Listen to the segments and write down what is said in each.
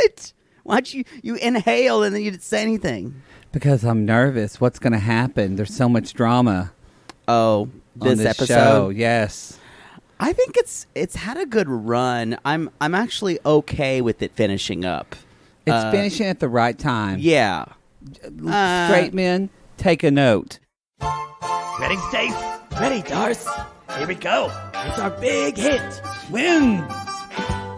What? Why'd you inhale and then you didn't say anything? Because I'm nervous. What's going to happen? There's so much drama. Oh, this episode. Show. Yes. I think it's had a good run. I'm actually okay with it finishing up. It's finishing at the right time. Yeah. Straight men, take a note. Ready, Stace? Ready, Darce? Here we go. It's our big hit. Wins.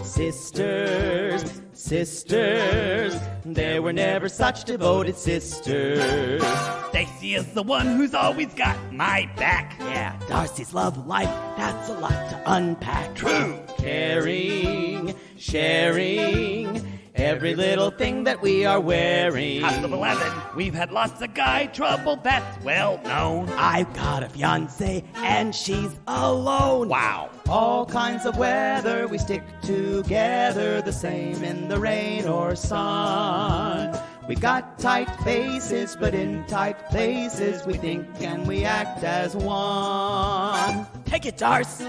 Sisters, sisters, there were never such devoted sisters. Stacey is the one who's always got my back. Yeah, Darcy's love life, that's a lot to unpack. True. Caring, sharing, every little thing that we are wearing. House of 11, we've had lots of guy trouble, that's well known. I've got a fiancé and she's alone. Wow. All kinds of weather, we stick together, the same in the rain or sun. We've got tight faces, but in tight places, we think and we act as one. Take it, Darce.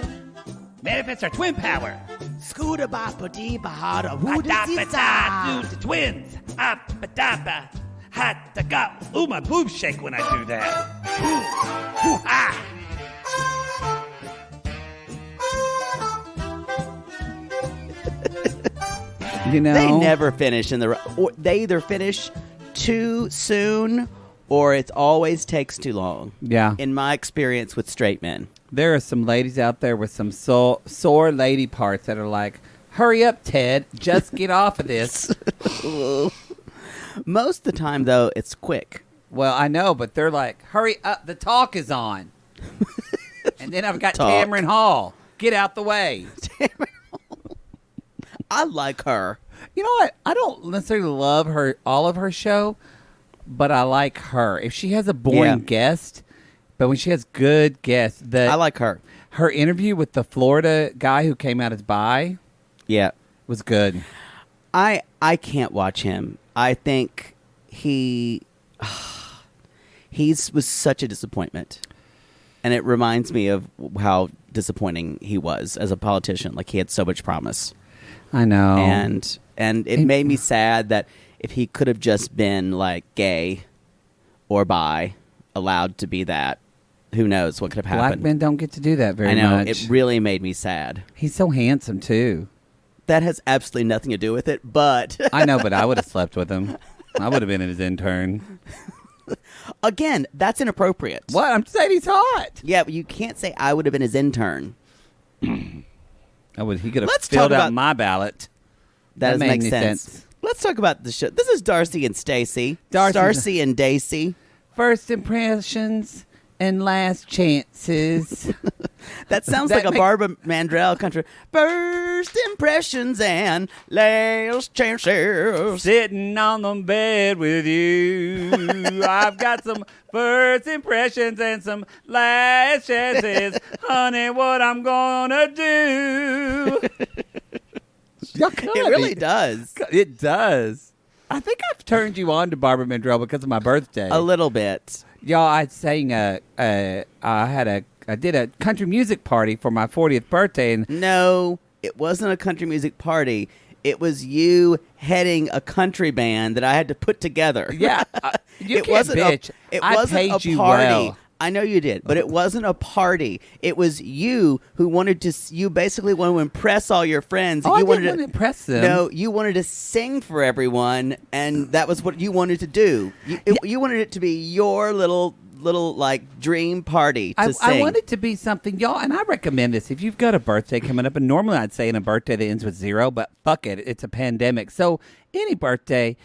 Manifest our twin power. Scooter bapa dee bahada Ba-da-ba-da, do the twins. Up-ba-da-ba, ha-da-ga. Ooh, my boobs shake when I do that. Ooh, ooh, ah. You know, They never finish or they either finish too soon or it always takes too long. Yeah. In my experience with straight men. There are some ladies out there with some sore lady parts that are like, hurry up, Ted. Just get off of this. Most of the time, though, it's quick. Well, I know, but they're like, hurry up. The talk is on. And then I've got Talk. Tamron Hall. Get out the way. I like her. You know what? I don't necessarily love all of her show, but I like her. If she has a boring guest, but when she has good guests, I like her. Her interview with the Florida guy who came out as bi, was good. I can't watch him. I think he was such a disappointment. And it reminds me of how disappointing he was as a politician. Like, he had so much promise. I know. And it made me sad that if he could have just been, like, gay or bi, allowed to be that, who knows what could have happened. Black men don't get to do that very much. I know. It really made me sad. He's so handsome, too. That has absolutely nothing to do with it, but... I know, but I would have slept with him. I would have been his intern. Again, that's inappropriate. What? I'm saying he's hot. Yeah, but you can't say I would have been his intern. He could have Let's filled talk out about- my ballot. That doesn't made make any sense. Let's talk about the show. This is Darcy and Stacey. Darcy's- Darcy and Stacey. First impressions and last chances. That sounds That like a makes- Barbara Mandrell country. First impressions and last chances. Sitting on the bed with you. I've got some first impressions and some last chances. Honey, what I'm gonna do. It really does. It does. I think I've turned you on to Barbara Mandrell because of my birthday. A little bit. Y'all, I sang I did a country music party for my 40th birthday, and No, it wasn't a country music party. It was you heading a country band that I had to put together. yeah, you It can't wasn't bitch. it I wasn't paid a you party. well. I know you did, but it wasn't a party. It was you who wanted to. You basically wanted to impress all your friends. Oh, you I didn't want to impress them. No, you wanted to sing for everyone, and that was what you wanted to do. You wanted it to be your little like dream party to sing. I want it to be something, y'all, and I recommend this. If you've got a birthday coming up, and normally I'd say in a birthday that ends with 0, but fuck it, it's a pandemic. So any birthday,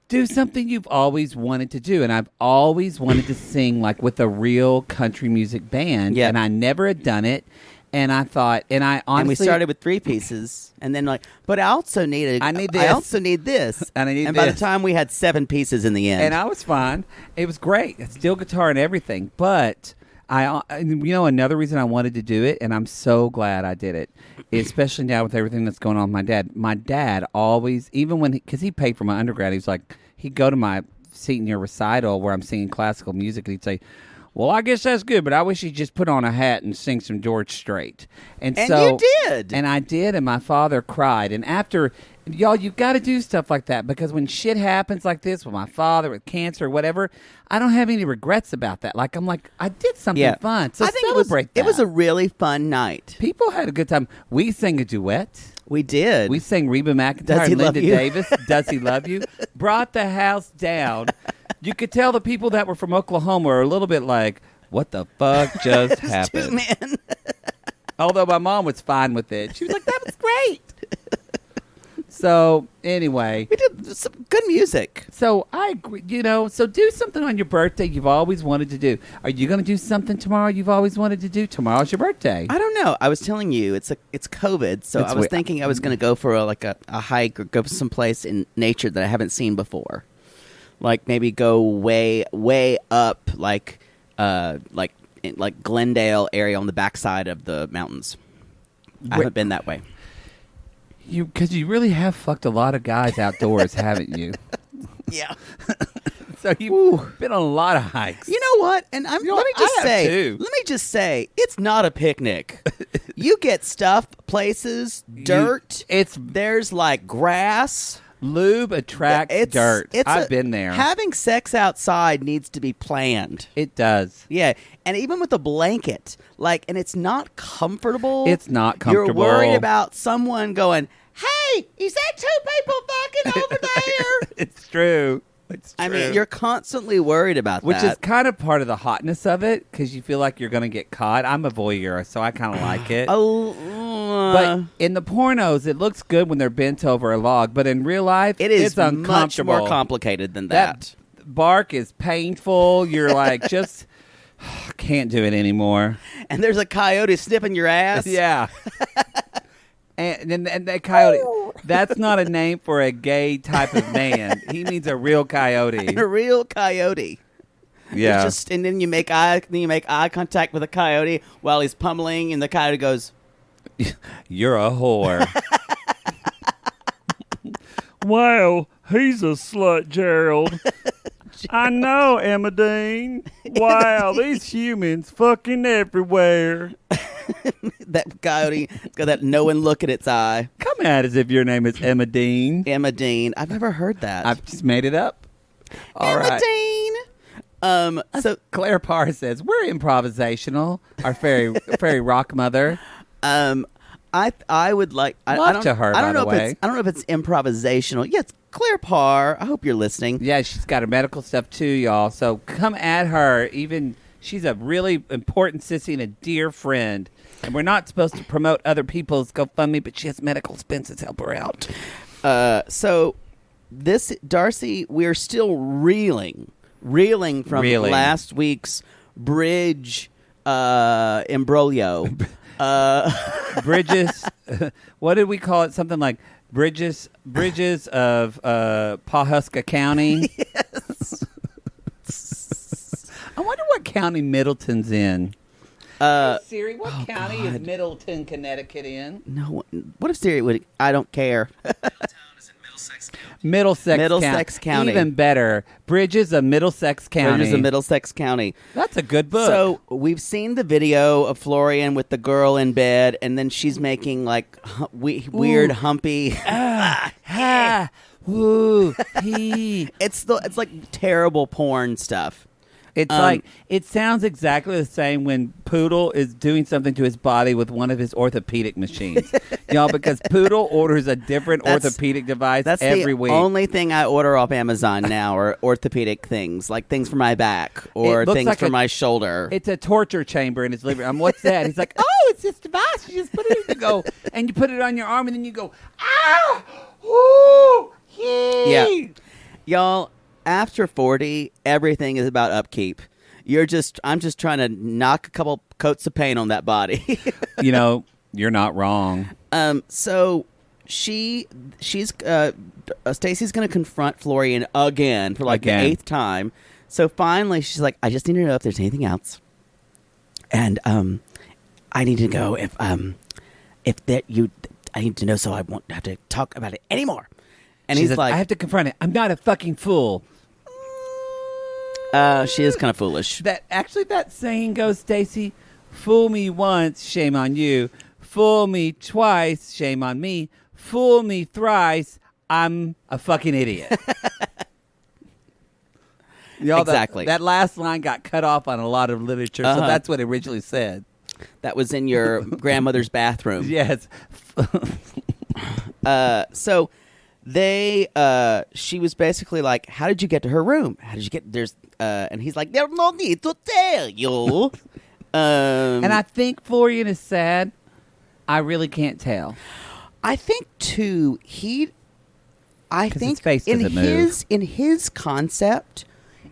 do something you've always wanted to do. And I've always wanted to sing like with a real country music band, and I never had done it. And I thought, and I honestly... And we started with 3 pieces, and then like, but I also need I need this. I also need this. And I need And by the this. time we had 7 pieces in the end. And I was fine. It was great. Steel guitar and everything. But another reason I wanted to do it, and I'm so glad I did it, especially now with everything that's going on with my dad. My dad always, even when, because he paid for my undergrad, he was like, he'd go to my senior recital where I'm singing classical music, and he'd say, Well, I guess that's good, but I wish he'd just put on a hat and sing some George Strait. And you did. And I did, and my father cried. And after, y'all, you've got to do stuff like that, because when shit happens like this with my father, with cancer or whatever, I don't have any regrets about that. Like, I'm like, I did something fun. So I think celebrate it was a really fun night. People had a good time. We sang a duet. We did. We sang Reba McEntire Does He and Love Linda You? Davis. Does He Love You? Brought the house down. You could tell the people that were from Oklahoma were a little bit like, what the fuck just happened? Two men. Although my mom was fine with it. She was like, that was great. So, anyway. We did some good music. So, I agree, so do something on your birthday you've always wanted to do. Are you going to do something tomorrow you've always wanted to do? Tomorrow's your birthday. I don't know. I was telling you, it's COVID, so I was thinking I was going to go for a hike or go someplace in nature that I haven't seen before. Like maybe go way up, like Glendale area on the backside of the mountains. I haven't been that way. Because you really have fucked a lot of guys outdoors, haven't you? Yeah. So you've been on a lot of hikes. You know what? And let me just say, it's not a picnic. You get stuff, places, dirt. There's like grass. Lube attracts dirt. I've been there. Having sex outside needs to be planned. It does. Yeah, and even with a blanket, and it's not comfortable. It's not comfortable. You're worried about someone going, "Hey, is that two people fucking over there?" It's true. I mean, you're constantly worried about Which that. is kind of part of the hotness of it, because you feel like you're going to get caught. I'm a voyeur, so I kind of like it. But in the pornos, it looks good when they're bent over a log, but in real life, it's uncomfortable. Much more complicated than that. Bark is painful. You're like, just can't do it anymore. And there's a coyote sniffing your ass. Yeah. And that coyote, that's not a name for a gay type of man. He means a real coyote. A real coyote. Yeah. And then you make eye contact with a coyote while he's pummeling, and the coyote goes, "You're a whore." Wow, he's a slut, Gerald. I know, Emma Dean. Wow, these humans fucking everywhere. That coyote got that knowing look at its eye. Come at as if your name is Emma Dean. Emma Dean. I've never heard that. I've just made it up. All Emma right. Dean. So Claire Parr says we're improvisational. Our fairy rock mother. I would like. Love to her. I don't by know the way. I don't know if it's improvisational. Yeah, it's Claire Parr. I hope you're listening. Yeah, she's got her medical stuff too, y'all. So come at her. Even she's a really important sissy and a dear friend. And we're not supposed to promote other people's GoFundMe, but she has medical expenses. Help her out. So this Darcey, we're still reeling from last week's bridge imbroglio. Bridges. What did we call it? Something like bridges of Pawhuska County. Yes. I wonder what county Middleton's in. Hey, Siri, what county is Middleton, Connecticut in? No, what if Siri would? I don't care. Middlesex County. Even better. Bridges of Middlesex County. Bridges of Middlesex County. That's a good book. So we've seen the video of Florian with the girl in bed, and then she's making like weird humpy. Woo, he. It's like terrible porn stuff. It's like, it sounds exactly the same when Poodle is doing something to his body with one of his orthopedic machines. Y'all, because Poodle orders a different orthopedic device every week. That's the only thing I order off Amazon now are orthopedic things, like things for my back or things like for my shoulder. It's a torture chamber in his living room. What's that? He's like, oh, it's this device. You just put it in, you go, and you put it on your arm, and then you go, ah, woo, yeah. Y'all, after 40, everything is about upkeep. I'm just trying to knock a couple coats of paint on that body. You're not wrong. So Stacey's going to confront Florian again for the 8th time. So finally, she's like, I just need to know if there's anything else, and I need to go if that you. I need to know so I won't have to talk about it anymore. And he's like, I have to confront it. I'm not a fucking fool. She is kind of foolish. That saying goes, Stacey, fool me once, shame on you. Fool me twice, shame on me. Fool me thrice, I'm a fucking idiot. Exactly. That last line got cut off on a lot of literature, so that's what it originally said. That was in your grandmother's bathroom. Yes. So she was basically like, how did you get to her room? How did you get and he's like, there's no need to tell you. And I think Florian is sad. I really can't tell. I think too, I think his face doesn't move. in his concept,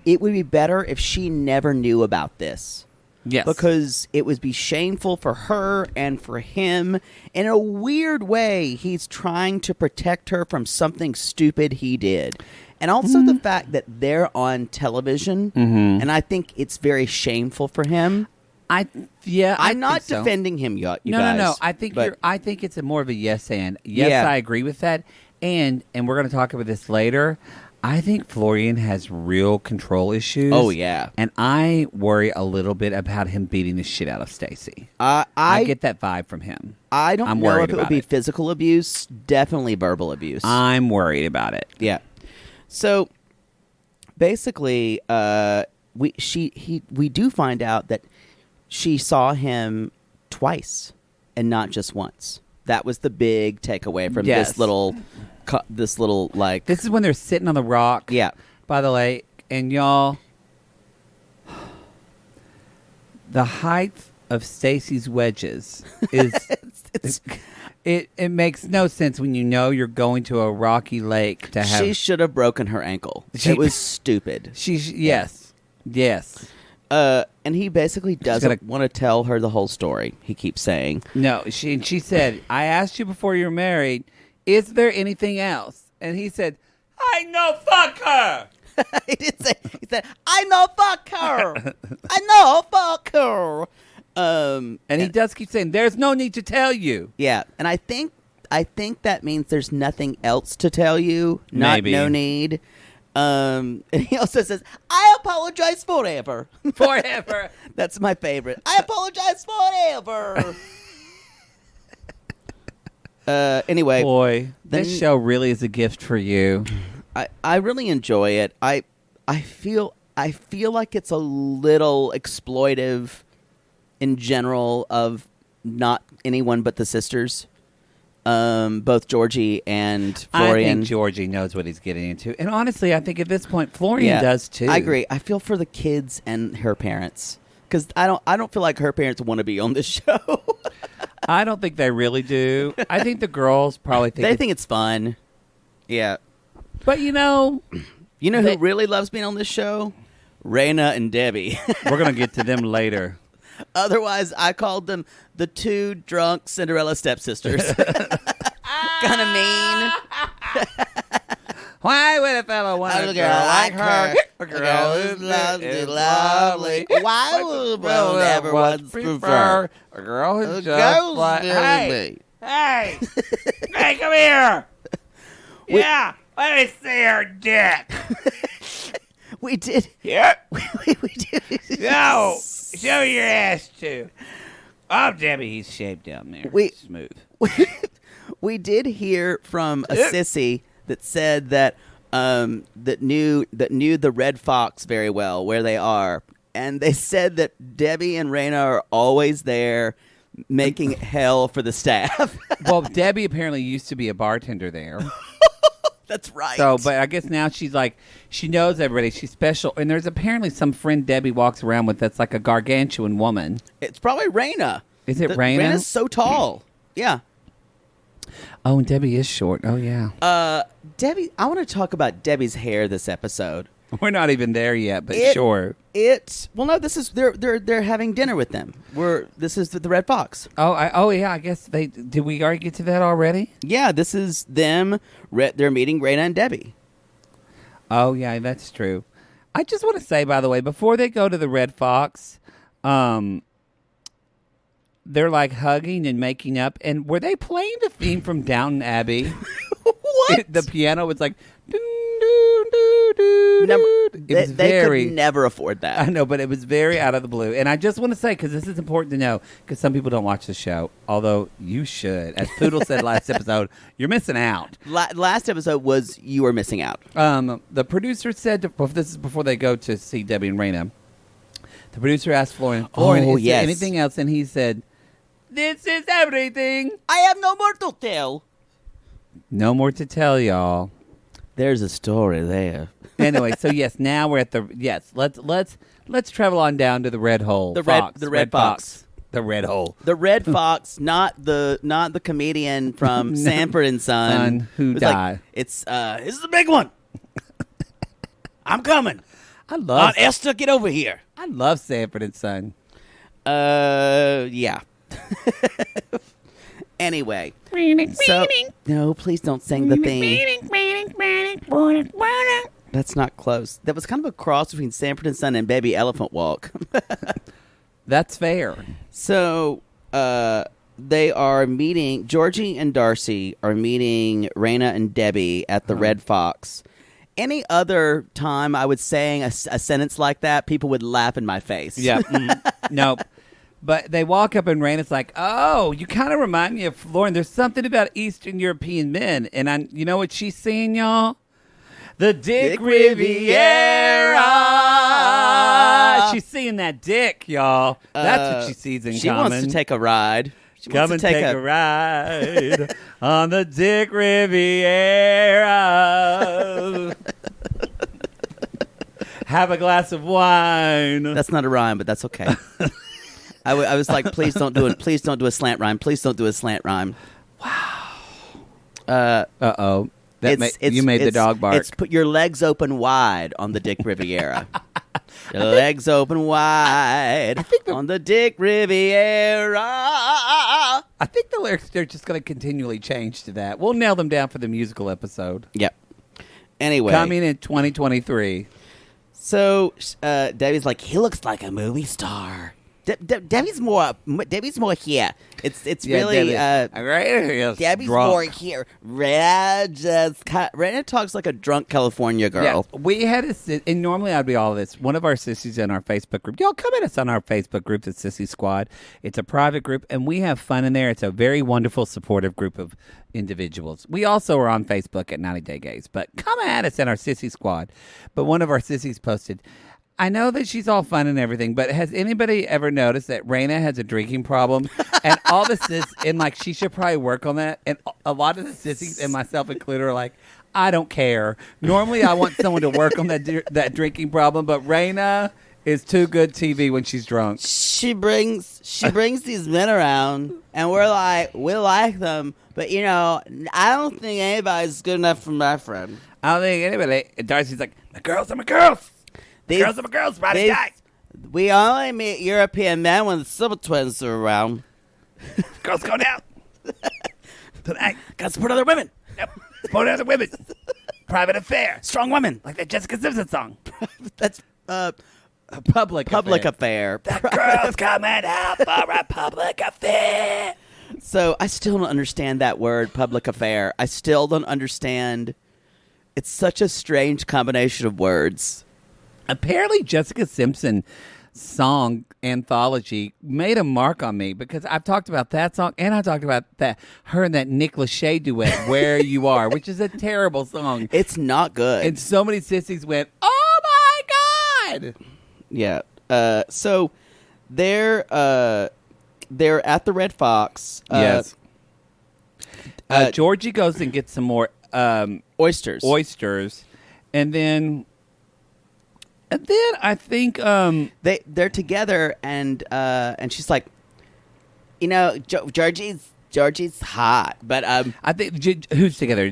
it would be better if she never knew about this. Yes. Because it would be shameful for her and for him. In a weird way, he's trying to protect her from something stupid he did. And also the fact that they're on television, and I think it's very shameful for him. I'm not defending him, you guys. No. I think it's more of a yes and. Yes, I agree with that. And we're going to talk about this later. I think Florian has real control issues. Oh, yeah. And I worry a little bit about him beating the shit out of Stacey. I get that vibe from him. I don't know if it would be physical abuse. Definitely verbal abuse. I'm worried about it. Yeah. So, basically, we do find out that she saw him twice and not just once. That was the big takeaway from this little like. This is when they're sitting on the rock. Yeah. By the lake, and y'all, the height of Stacey's wedges is it makes no sense when you know you're going to a rocky lake to have. She should have broken her ankle. It was stupid. Yes. And he basically doesn't want to tell her the whole story. He keeps saying no. She said, "I asked you before you were married. Is there anything else?" And he said, "I know fuck her." He did say. He said, "I know fuck her. I know fuck her." And he does keep saying, "There's no need to tell you." Yeah, and I think that means there's nothing else to tell you. Maybe. No need. And he also says, "I apologize forever." Forever. That's my favorite. I apologize forever. Anyway, boy, this show really is a gift for you. I really enjoy it. I feel like it's a little exploitive in general of not anyone but the sisters. Both Georgi and Florian. I think Georgi knows what he's getting into, and honestly, I think at this point Florian does too. I agree. I feel for the kids and her parents because I don't feel like her parents want to be on this show. I don't think they really do. I think the girls probably think they think it's fun. Yeah, but you know who really loves being on this show? Raina and Debbie. We're gonna get to them later. Otherwise, I called them the two drunk Cinderella stepsisters. Kind of mean. Why would a fellow want a girl like her? A girl who's lovely. Why would a girl never once prefer a girl who's just like me? Hey, come here. Yeah, let me see her dick. We did. Yeah. we did. No, show your ass too. Oh, Debbie, he's shaved down there. Smooth. We did hear from a sissy that said that that knew the Red Fox very well, where they are, and they said that Debbie and Raina are always there, making hell for the staff. Well, Debbie apparently used to be a bartender there. That's right. So, but I guess now she's like, she knows everybody. She's special. And there's apparently some friend Debbie walks around with that's like a gargantuan woman. It's probably Raina. Is it Raina? Raina's so tall. Yeah. Oh, and Debbie is short. Oh, yeah. Debbie, I want to talk about Debbie's hair this episode. We're not even there yet, but sure. Well, no, this is they're having dinner with them. This is the Red Fox. Oh, yeah. I guess did we already get to that already? Yeah, this is them. They're meeting Raina and Debbie. Oh, yeah, that's true. I just want to say, by the way, before they go to the Red Fox, they're like hugging and making up. And were they playing the theme from Downton Abbey? What? The piano was like, doo, doo, doo, They could never afford that. I know, but it was very out of the blue. And I just want to say, because this is important to know, because some people don't watch the show, although you should. As Poodle said last episode, you're missing out. Last episode was you were missing out. The producer said, this is before they go to see Debbie and Raina, the producer asked Florian, is there anything else? And he said, this is everything. I have no more to tell. No more to tell, y'all. There's a story there. Anyway, so yes, now we're at let's travel on down to the Red Hole. The Red Fox. The Red Hole. The Red Fox, not the comedian from Sanford and Son who died. This is the big one. I'm coming. I love Aunt Esther, get over here. I love Sanford and Son. Yeah. Anyway, so no, please don't sing the theme. That's not close. That was kind of a cross between Sanford and Son and Baby Elephant Walk. That's fair. So they are meeting. Georgi and Darcey are meeting Raina and Debbie at the Red Fox. Any other time I would say a sentence like that, people would laugh in my face. Yeah. Nope. But they walk up and Raina's like, oh, you kind of remind me of Florian. There's something about Eastern European men. And you know what she's seeing, y'all? The Dick Riviera. She's seeing that dick, y'all. That's what she sees in she common. She wants to take a ride. Come and take a ride on the Dick Riviera. Have a glass of wine. That's not a rhyme, but that's okay. I was like, please don't do it. Please don't do a slant rhyme. Please don't do a slant rhyme. Wow. Uh-oh. You made the dog bark. It's put your legs open wide on the Dick Riviera. Your legs open wide on the Dick Riviera. I think the lyrics are just going to continually change to that. We'll nail them down for the musical episode. Yep. Anyway. Coming in 2023. So Debbie's like, he looks like a movie star. Debbie's more here. It's really Debbie's drunk. more here. Raina talks like a drunk California girl. Yeah, we had and normally I'd be all of this. One of our sissies in our Facebook group. Y'all come at us on our Facebook group, the Sissy Squad. It's a private group, and we have fun in there. It's a very wonderful, supportive group of individuals. We also are on Facebook at 90 Day Gays, but come at us in our Sissy Squad. But one of our sissies posted, I know that she's all fun and everything, but has anybody ever noticed that Raina has a drinking problem? And all the and like she should probably work on that. And a lot of the sissies, and myself included, are like, I don't care. Normally, I want someone to work on that drinking problem, but Raina is too good TV when she's drunk. She brings these men around, and we like them, but I don't think anybody's good enough for my friend. I don't think anybody. And Darcey's like, my girls are my girls. Girls are my girls, Roddy guys. We only meet European men when the Silva twins are around. Girls going out tonight. Got to support other women. Yep, support other women. Private affair, strong women, like that Jessica Simpson song. That's public affair. The girls coming out for a public affair. So I still don't understand that word, public affair. I still don't understand. It's such a strange combination of words. Apparently, Jessica Simpson song anthology made a mark on me because I've talked about that song and I talked about her and that Nick Lachey duet, Where You Are, which is a terrible song. It's not good. And so many sissies went, oh my God. Yeah. So they're at the Red Fox. Yes. Georgi goes and gets some more oysters. And then I think they're together, and she's like, Georgi's hot, but I think who's together?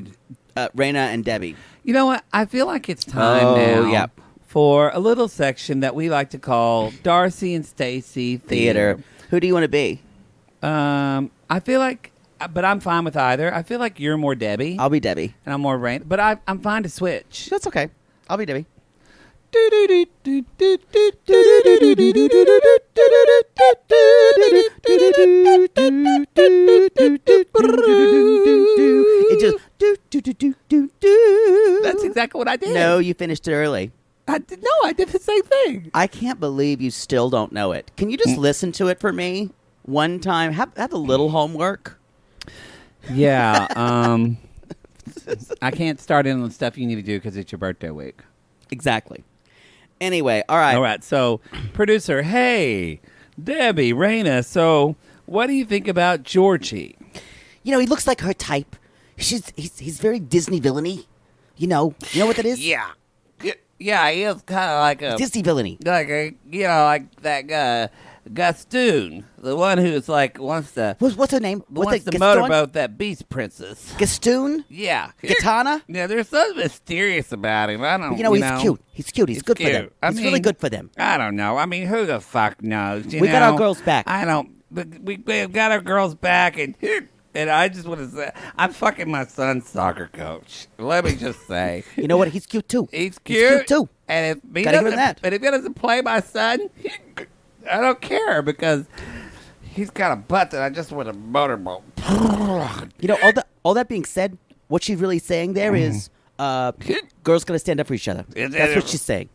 Raina and Debbie. You know what? I feel like it's time now for a little section that we like to call Darcey and Stacey Theater. Who do you want to be? I feel like, but I'm fine with either. I feel like you're more Debbie. I'll be Debbie, and I'm more Raina. But I'm fine to switch. That's okay. I'll be Debbie. It just That's exactly what I did. No, you finished it early. I did the same thing. I can't believe you still don't know it. Can you just listen to it for me one time? Have a little homework. Yeah. I can't start in on stuff you need to do because it's your birthday week. Exactly. Anyway, all right. All right. So, producer, hey, Debbie, Raina. So, what do you think about Georgie? You know, he looks like her type. He's very Disney villainy. You know what that is? Yeah. Yeah, he is kind of like a Disney villainy. like that guy, Gastoon, the one who's like wants to What's her name? wants to motorboat that beast princess. Gastoon? Yeah, Katana? Yeah, there's something mysterious about him. I don't. He's cute. He's cute. He's good for them. He's really good for them. I don't know. I mean, who the fuck knows? We got our girls back. I don't. We've got our girls back, and I just want to say, I'm fucking my son's soccer coach. Let me just say. You know what? He's cute too. He's cute too. And if he Gotta give him doesn't, that. but if he doesn't play my son, I don't care because he's got a butt that I just want to motorboat. You know, all that being said, what she's really saying there is, girls gotta stand up for each other. That's what she's saying.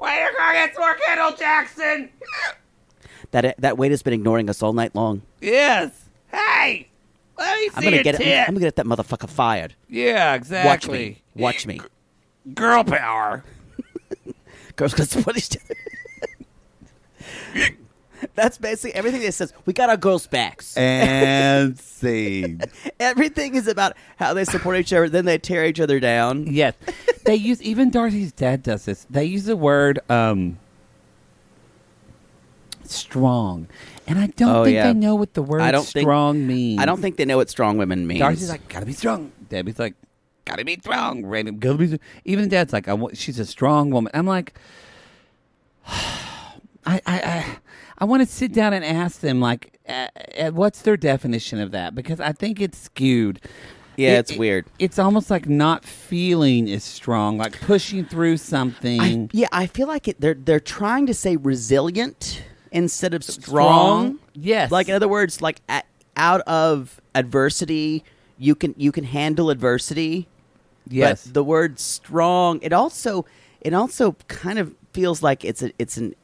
Way to go, get more Kendall Jackson. That waiter's been ignoring us all night long. Yes. Hey. Let me see I'm gonna your get tit. I'm gonna get that motherfucker fired. Yeah, exactly. Watch me. Girl power. Girls gonna support each other. That's basically everything that says. We got our girls' backs. And scene. Everything is about how they support each other, then they tear each other down. Yes. They use, even Darcy's dad does this. They use the word strong. And I don't think they know what the word strong means. I don't think they know what strong women means. Darcy's like, gotta be strong. Debbie's like, gotta be strong. Random, gotta be. Even Dad's like, she's a strong woman. I'm like, I want to sit down and ask them, like, what's their definition of that? Because I think it's skewed. Yeah, it's weird. It's almost like not feeling is strong, like pushing through something. I feel like they're trying to say resilient instead of strong. Yes. Like, in other words, like out of adversity, you can handle adversity. Yes. But the word strong, it also kind of feels like it's an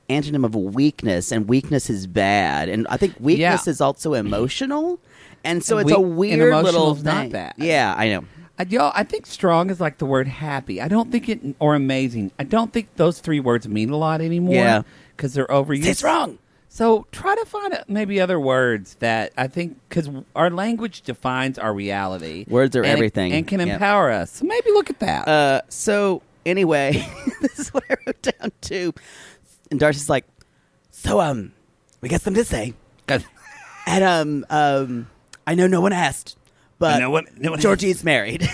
antonym of a weakness, and weakness is bad. And I think weakness is also emotional. And so it's a weird little thing. Not bad. Yeah, I know. I think strong is like the word happy. I don't think it, or amazing. I don't think those three words mean a lot anymore. Yeah. Because they're overused. Say strong. So try to find maybe other words that I think, because our language defines our reality. Words are everything. And can empower us. So maybe look at that. So anyway, this is what I wrote down too. And Darcy's like, so we got something to say. And I know no one asked, but no one Georgie's married.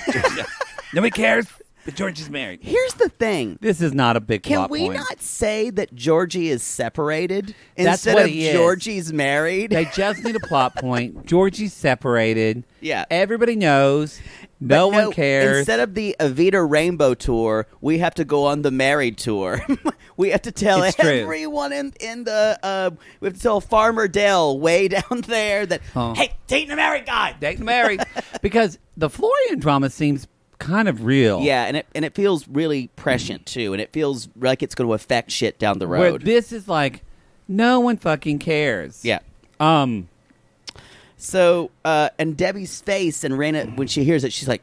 Nobody cares, but Georgie's married. Here's the thing. This is not a big plot Can we point. not say that Georgie is separated That's instead what of he is. Georgie's married? They just need a plot point. Georgie's separated. Yeah. Everybody knows. No one cares. Instead of the Evita Rainbow Tour, we have to go on the Married Tour. We have to tell It's true. everyone in the we have to tell Farmer Dell way down there that hey, dating a married guy. Dating married. Because the Florian drama seems kind of real. Yeah, and it feels really prescient too, and it feels like it's going to affect shit down the road. Where this is like, no one fucking cares. Yeah. So, and Debbie's face, and Raina, when she hears it, she's like,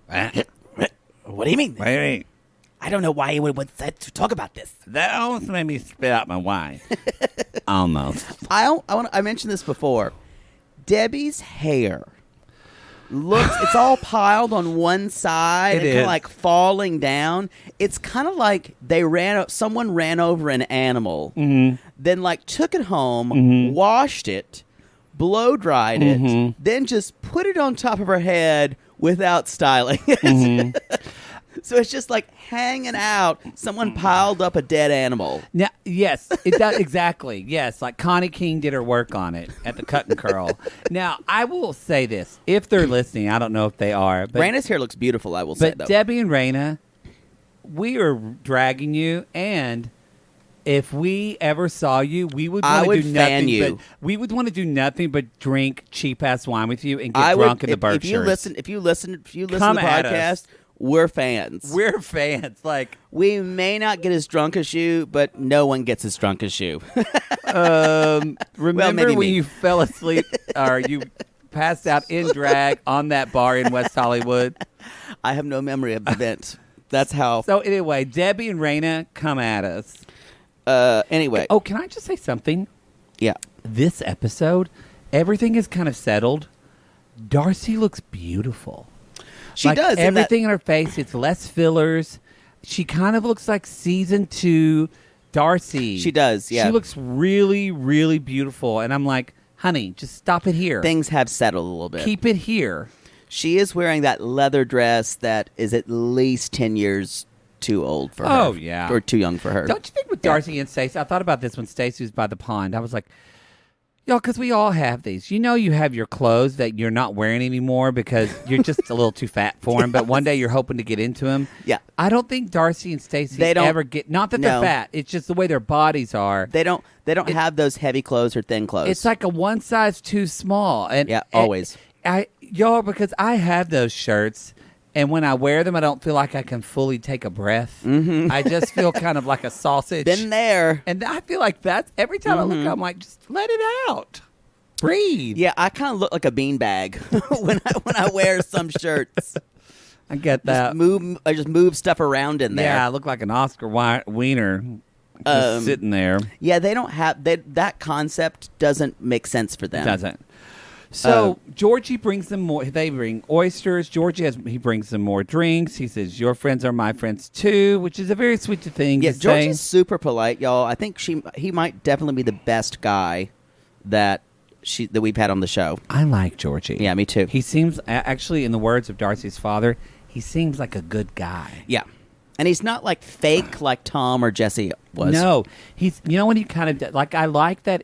"What do you mean? Wait. I don't know why you would want to talk about this." That almost made me spit out my wine. Almost. I mentioned this before. Debbie's hair it's all piled on one side. It and kind is. of like falling down. It's kind of like someone ran over an animal, then like took it home, washed it, blow dried it, then just put it on top of her head without styling it. So it's just like hanging out. Someone piled up a dead animal. Now, yes, it does exactly. Yes, like Connie King did her work on it at the cut and curl. Now, I will say this: if they're listening, I don't know if they are. But Raina's hair looks beautiful. I will say, But though. Debbie and Raina, we are dragging you, and if we ever saw you, we would want to do fan nothing. you. But we would want to do nothing but drink cheap ass wine with you and get drunk in the Berkshires. If you listen to the Come at us. podcast, we're fans. We're fans. Like, We may not get as drunk as you, but no one gets as drunk as you. remember maybe when me. you fell asleep or you passed out in drag on that bar in West Hollywood? I have no memory of the event. That's how. So anyway, Debbie and Raina come at us. Anyway. Oh, can I just say something? Yeah. This episode, everything is kind of settled. Darcey looks beautiful. She Like, does. Everything in her face, it's less fillers. She kind of looks like season 2 Darcey. She does, yeah. She looks really, really beautiful. And I'm like, honey, just stop it here. Things have settled a little bit. Keep it here. She is wearing that leather dress that is at least 10 years too old for her. Oh, yeah. Or too young for her. Don't you think with Darcey and Stacey, I thought about this when Stacey was by the pond. I was like, y'all, because we all have these. You know you have your clothes that you're not wearing anymore because you're just a little too fat for them, but one day you're hoping to get into them. Yeah. I don't think Darcey and Stacey They don't- ever get, not that they're no. fat, it's just the way their bodies are. They don't have those heavy clothes or thin clothes. It's like a one size too small. And Yeah, always. Y'all, because I have those shirts, and when I wear them, I don't feel like I can fully take a breath. Mm-hmm. I just feel kind of like a sausage. Been there. And I feel like that's, every time I look, I'm like, just let it out. Breathe. Yeah, I kind of look like a beanbag when I wear some shirts. I get that. I just move stuff around in there. Yeah, I look like an Oscar Wiener just sitting there. Yeah, they don't have that concept doesn't make sense for them. Doesn't. So Georgie brings them more. They bring oysters. He brings them more drinks. He says, "Your friends are my friends too," which is a very sweet thing Yeah, to Georgie's say. super polite, y'all. I think he might definitely be the best guy that we've had on the show. I like Georgie. Yeah, me too. He seems, actually, in the words of Darcey's father, he seems like a good guy. Yeah, and he's not like fake like Tom or Jesse was. No, he's. You know when he kind of like. I like that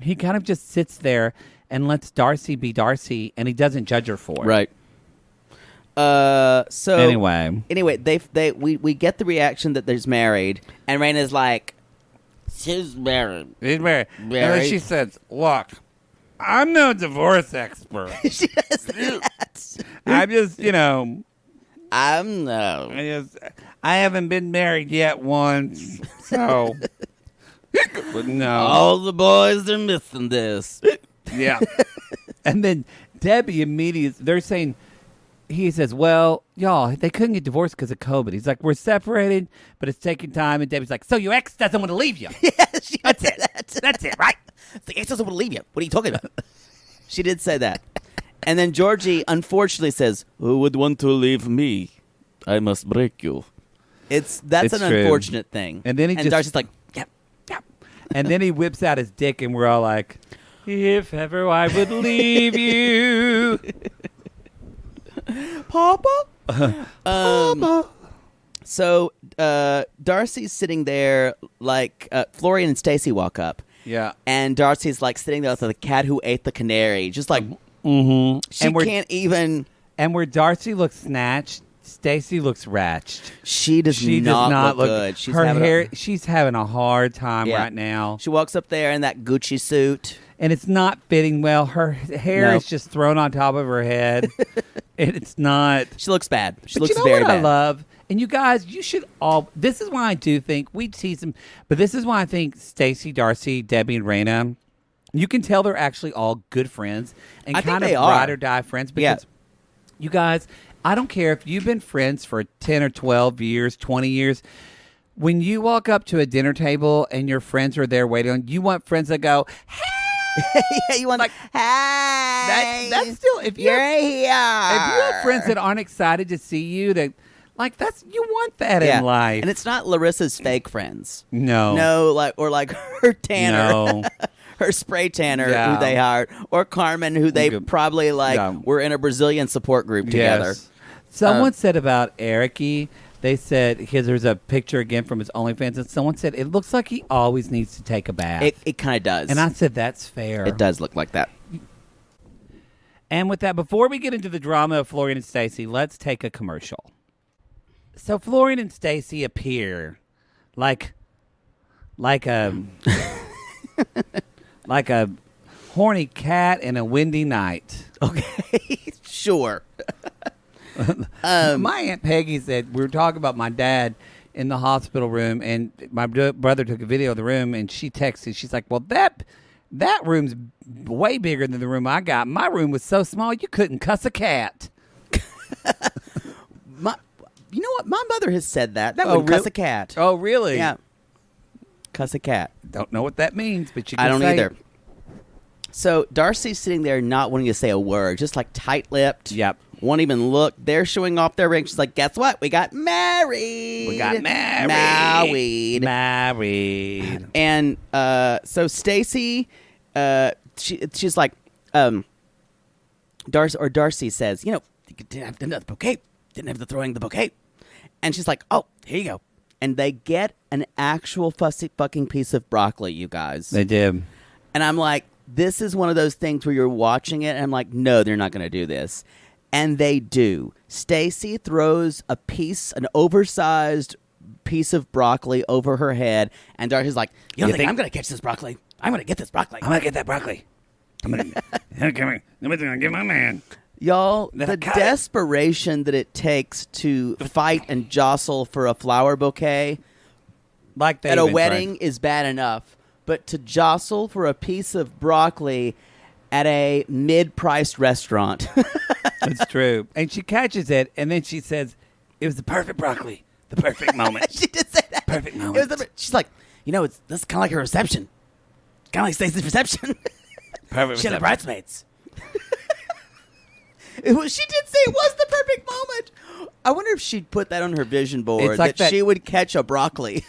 he kind of just sits there and lets Darcey be Darcey, and he doesn't judge her for it. Right. So Anyway, we get the reaction that there's married, and Raina's like, she's married. he's married. And then Married. she says, "Look, I'm no divorce expert. She does that. I'm just, I'm no. I haven't been married yet once, so but no." All the boys are missing this. Yeah. And then Debbie immediately, they're saying, he says, "Well, y'all, they couldn't get divorced because of COVID." He's like, "We're separated, but it's taking time." And Debbie's like, "So your ex doesn't want to leave you?" Yeah, she That's did it. that. That's it, right? The ex doesn't want to leave you. What are you talking about? She did say that. And then Georgie unfortunately says, "Who would want to leave me? I must break you." That's It's an true. unfortunate thing. And then he just- Darcy's like, "Yep." And then he whips out his dick, and we're all like, "If ever I would leave you." Papa? Papa. So Darcy's sitting there like Florian and Stacey walk up. Yeah. And Darcy's like sitting there with the cat who ate the canary. Just like, Mm-hmm. she And we're- can't even. And where Darcey looks snatched, Stacey looks ratched. She does not look good. She's her having hair. She's having a hard time Yeah. right now, She walks up there in that Gucci suit. and it's not fitting well. Her hair No. is just thrown on top of her head, and it's not. She looks bad. She But looks you know very what bad. I love, and you guys, you should all. This is why I do think we tease them, but this is why I think Stacey, Darcey, Debbie, and Raina. You can tell they're actually all good friends and I think kind of they are. ride or die friends because you guys, I don't care if you've been friends for 10 or 12 years, 20 years. When you walk up to a dinner table and your friends are there waiting on you, want friends that go, "Hey!" Yeah, you want Like, hey, that's still, if you're you're here. if you have friends that aren't excited to see you, that like that's you want that Yeah. in life. And it's not Larissa's fake friends. no, No, or like her tanner. no. Her spray tanner Yeah. who they hired, or Carmen who they Good. probably Yeah. were in a Brazilian support group together. Yes. Someone said about Ericy, they said there's a picture again from his OnlyFans, and someone said it looks like he always needs to take a bath. It kind of does. And I said that's fair. It does look like that. And with that, before we get into the drama of Florian and Stacey, let's take a commercial. So Florian and Stacey appear like a like a horny cat in a windy night. Okay, sure. My Aunt Peggy said, we were talking about my dad in the hospital room, and my brother took a video of the room, and she texted. She's like, well, that room's way bigger than the room I got. My room was so small, you couldn't cuss a cat. You know what? My mother has said that. That would cuss a cat. Oh, really? Yeah. Cuss a cat. Don't know what that means, but you can I don't say either. it. So Darcey's sitting there not wanting to say a word, just like tight-lipped. Yep. Won't even look. They're showing off their ring. She's like, guess what? We got married. We got married. Married. And so Stacey, she's like, Darcey says, you didn't have the bouquet. Didn't have the throwing the bouquet. And she's like, oh, here you go. And they get an actual fucking piece of broccoli, you guys. They did. And I'm like, this is one of those things where you're watching it, and I'm like, no, they're not going to do this. And they do. Stacey throws an oversized piece of broccoli over her head, and Darcey's like, you don't think I'm going to catch this broccoli? I'm going to get this broccoli. I'm going to get that broccoli. I'm going to give my man. Y'all, the desperation that it takes to fight and jostle for a flower bouquet at a wedding is bad enough. But to jostle for a piece of broccoli at a mid-priced restaurant. That's true. And she catches it, and then she says, it was the perfect broccoli. The perfect moment. She did say that. Perfect moment. She's like, this is kind of like a reception. Kind of like Stacey's reception. Perfect She had reception. the bridesmaids. She did say it was the perfect moment. I wonder if she'd put that on her vision board, like that she would catch a broccoli.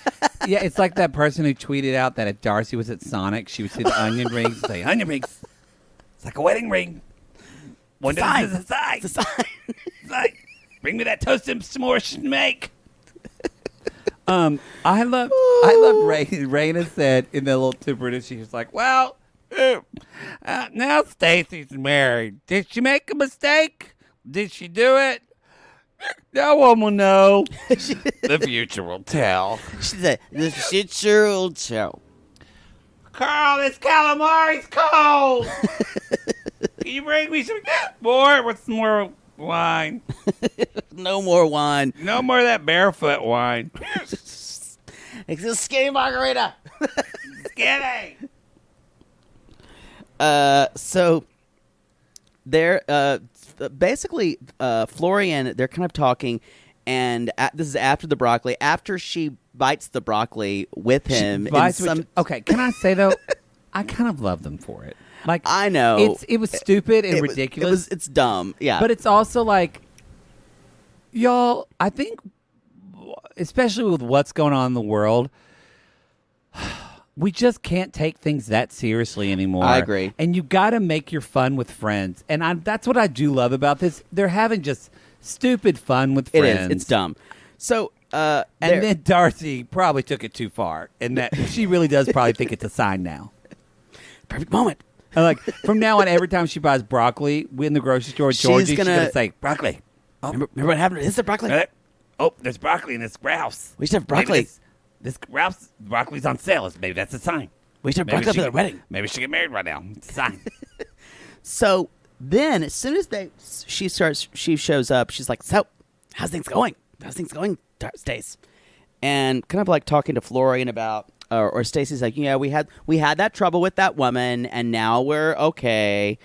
Yeah, it's like that person who tweeted out that if Darcey was at Sonic, she would see the onion rings and say, onion rings. It's like a wedding ring. One Sign. is a sign. It's a sign. Sign. Bring me that toasted s'more snake. I love Raina said in the little two-parter, she was like, well, now Stacey's married. Did she make a mistake? Did she do it? No one will know. The future will tell. She said, the future will tell. Carl, this calamari's cold. Can you bring me some more? What's some more wine? No more wine. No more of that barefoot wine. It's a skinny margarita. Skinny. So they're basically Florian. They're kind of talking, and this is after the broccoli. After she bites the broccoli with him. Okay, can I say though, I kind of love them for it. Like I know it was stupid and ridiculous. It's dumb. Yeah, but it's also like, y'all. I think, especially with what's going on in the world. We just can't take things that seriously anymore. I agree. And you got to make your fun with friends. And that's what I do love about this. They're having just stupid fun with friends. It is. It's dumb. So, and then Darcey probably took it too far. And that she really does probably think it's a sign now. Perfect moment. And like, from now on, every time she buys broccoli in the grocery store, Georgi, she's going to say, broccoli. Oh, remember what happened? Is it broccoli? Oh, there's broccoli in this grouse. We should have broccoli. This broccoli's on sale. Maybe that's a sign. We should have broccoli for their wedding. Maybe we should get married right now. It's a sign. So then, as soon as she shows up, she's like, so, how's things going? Stace? And kind of like talking to Florian about, or Stacey's like, yeah, we had that trouble with that woman, and now we're okay.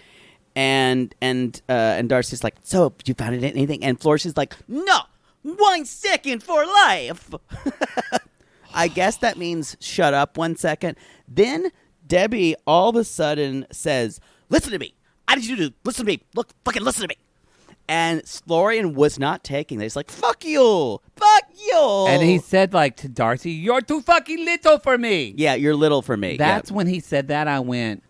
And Darcey's like, so, did you find anything? And Florian's like, no, 1 second for life. I guess that means shut up 1 second. Then Debbie all of a sudden says, listen to me. I need you to listen to me. Look, fucking listen to me. And Florian was not taking this. He's like, fuck you. Fuck you. And he said, like, to Darcey, you're too fucking little for me. Yeah, you're little for me. That's when he said that, I went,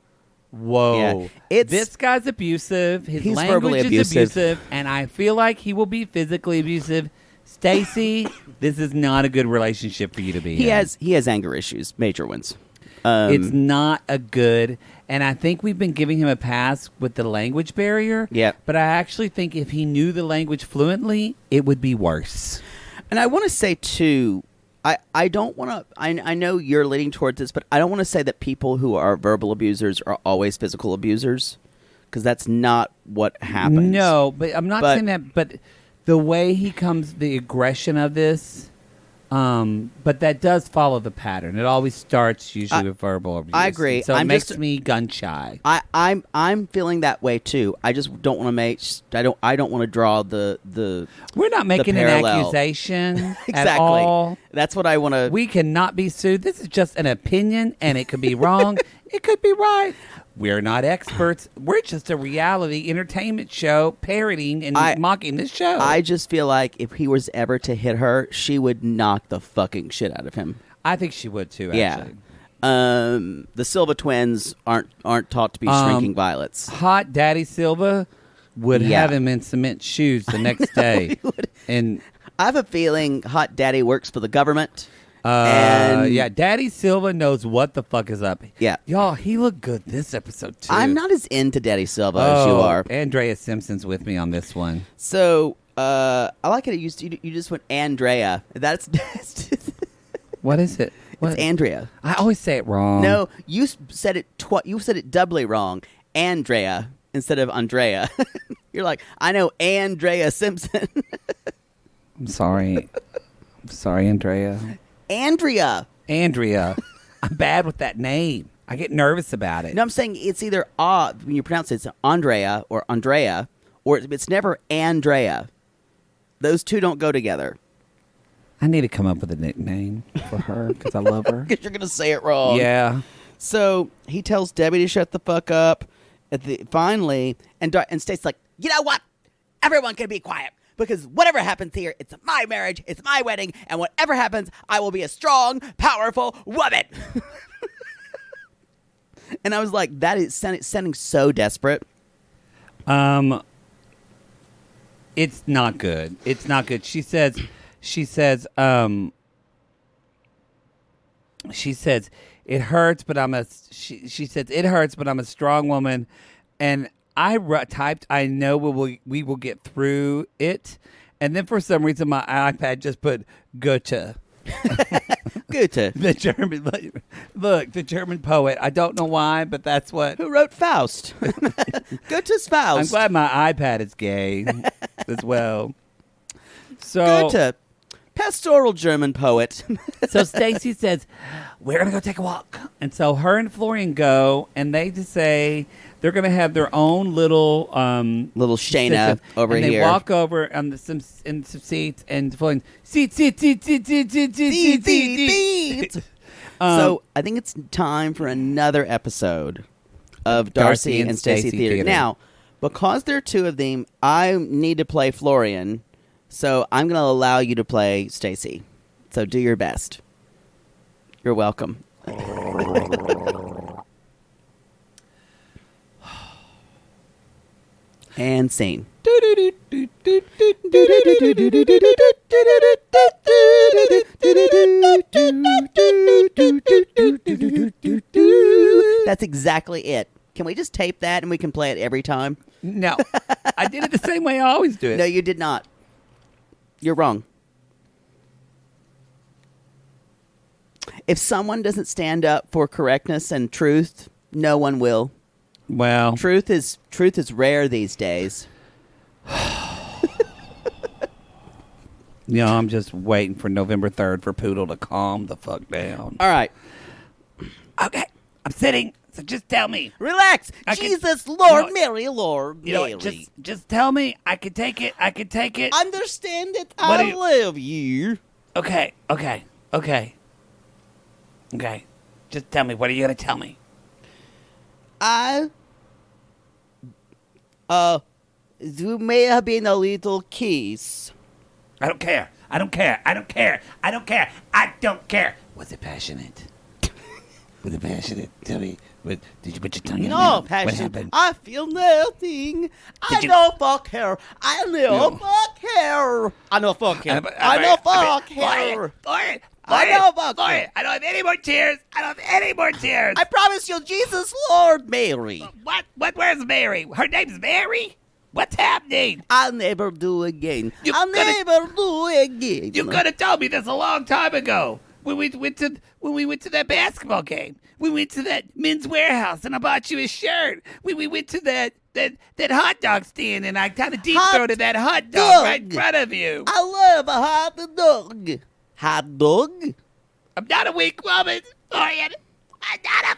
whoa. Yeah. This guy's abusive. His He's language verbally is abusive. abusive. And I feel like he will be physically abusive. Stacey, this is not a good relationship for you to be in. He has anger issues, major ones. It's not a good, and I think we've been giving him a pass with the language barrier. Yeah. But I actually think if he knew the language fluently, it would be worse. And I want to say, too, I don't want to, I know you're leaning towards this, but I don't want to say that people who are verbal abusers are always physical abusers, because that's not what happens. No, but I'm not saying that, but the way he comes, the aggression of this. But that does follow the pattern. It always starts usually with verbal abuse. I agree. And so it makes me gun shy. I'm feeling that way too. I just don't want to make. I don't want to draw the. We're not making an parallel. accusation Exactly. at all. That's what I want to. We cannot be sued. This is just an opinion, and it could be wrong. It could be right. We're not experts. We're just a reality entertainment show parodying and mocking this show. I just feel like if he was ever to hit her, she would knock the fucking shit out of him. I think she would too, actually. Yeah. The Silva twins aren't taught to be shrinking violets. Hot Daddy Silva would have him in cement shoes the next day. And I have a feeling Hot Daddy works for the government. Daddy Silva knows what the fuck is up. Yeah. Y'all, he looked good this episode too. I'm not as into Daddy Silva as you are. Andrea Simpson's with me on this one. So I like it. You just went Andrea. That's What is it? What? It's Andrea. I always say it wrong. No, you said it. You said it doubly wrong. Andrea instead of Andrea. You're like, I know Andrea Simpson. I'm sorry. I'm sorry, Andrea. Andrea. I'm bad with that name. I get nervous about it. No, I'm saying it's either when you pronounce it, it's Andrea, or it's never Andrea. Those two don't go together. I need to come up with a nickname for her because I love her. Because you're going to say it wrong. Yeah. So he tells Debbie to shut the fuck up. Finally, and Stacey's like, you know what? Everyone can be quiet. Because whatever happens here, it's my marriage, it's my wedding, and whatever happens, I will be a strong, powerful woman. And I was like, that is sounding so desperate. It's not good. It's not good. She says, it hurts, but I'm a strong woman, and I typed, I know we will get through it. And then for some reason, my iPad just put Goethe. Goethe. The German poet. I don't know why, but that's what. Who wrote Faust? Goethe's Faust. I'm glad my iPad is gay as well. So Goethe. Pastoral German poet. So Stacey says, we're going to go take a walk. And so her and Florian go, and they just say they're going to have their own little Shayna over and here. They walk over on some seats, and Florian, seat. So I think it's time for another episode of Darcey and Stacey Theater. Now, because there are two of them, I need to play Florian. So I'm going to allow you to play Stacey. So do your best. You're welcome. And scene. That's exactly it. Can we just tape that and we can play it every time? No. I did it the same way I always do it. No, you did not. You're wrong. If someone doesn't stand up for correctness and truth, no one will. Well, Truth is rare these days. I'm just waiting for November 3rd for Poodle to calm the fuck down. All right. Okay, I'm sitting. So just tell me. Relax. Jesus, Lord, Mary, Lord, Mary. Just tell me. I can take it. Understand it. I love you. Okay. Just tell me. What are you gonna tell me? You may have been a little kiss. I don't care. Was it passionate? Tell me. Did you put your tongue in No, mouth? passion. What happened? I feel nothing. I know fuck her. I know fuck her. I know fuck her. I know fuck her. Florian, I know fuck her. Florian, I don't have any more tears. I promise you, Jesus, Lord, Mary. What? Where's Mary? Her name's Mary? What's happening? I'll never do again. You I'll coulda- never do again. You could have told me this a long time ago. When we went to that basketball game. We went to that Men's Warehouse and I bought you a shirt. We went to that that hot dog stand, and I kind of deep throated that hot dog. dog right in front of you. I love a hot dog. Hot dog? I'm not a weak woman, Florian. I'm not a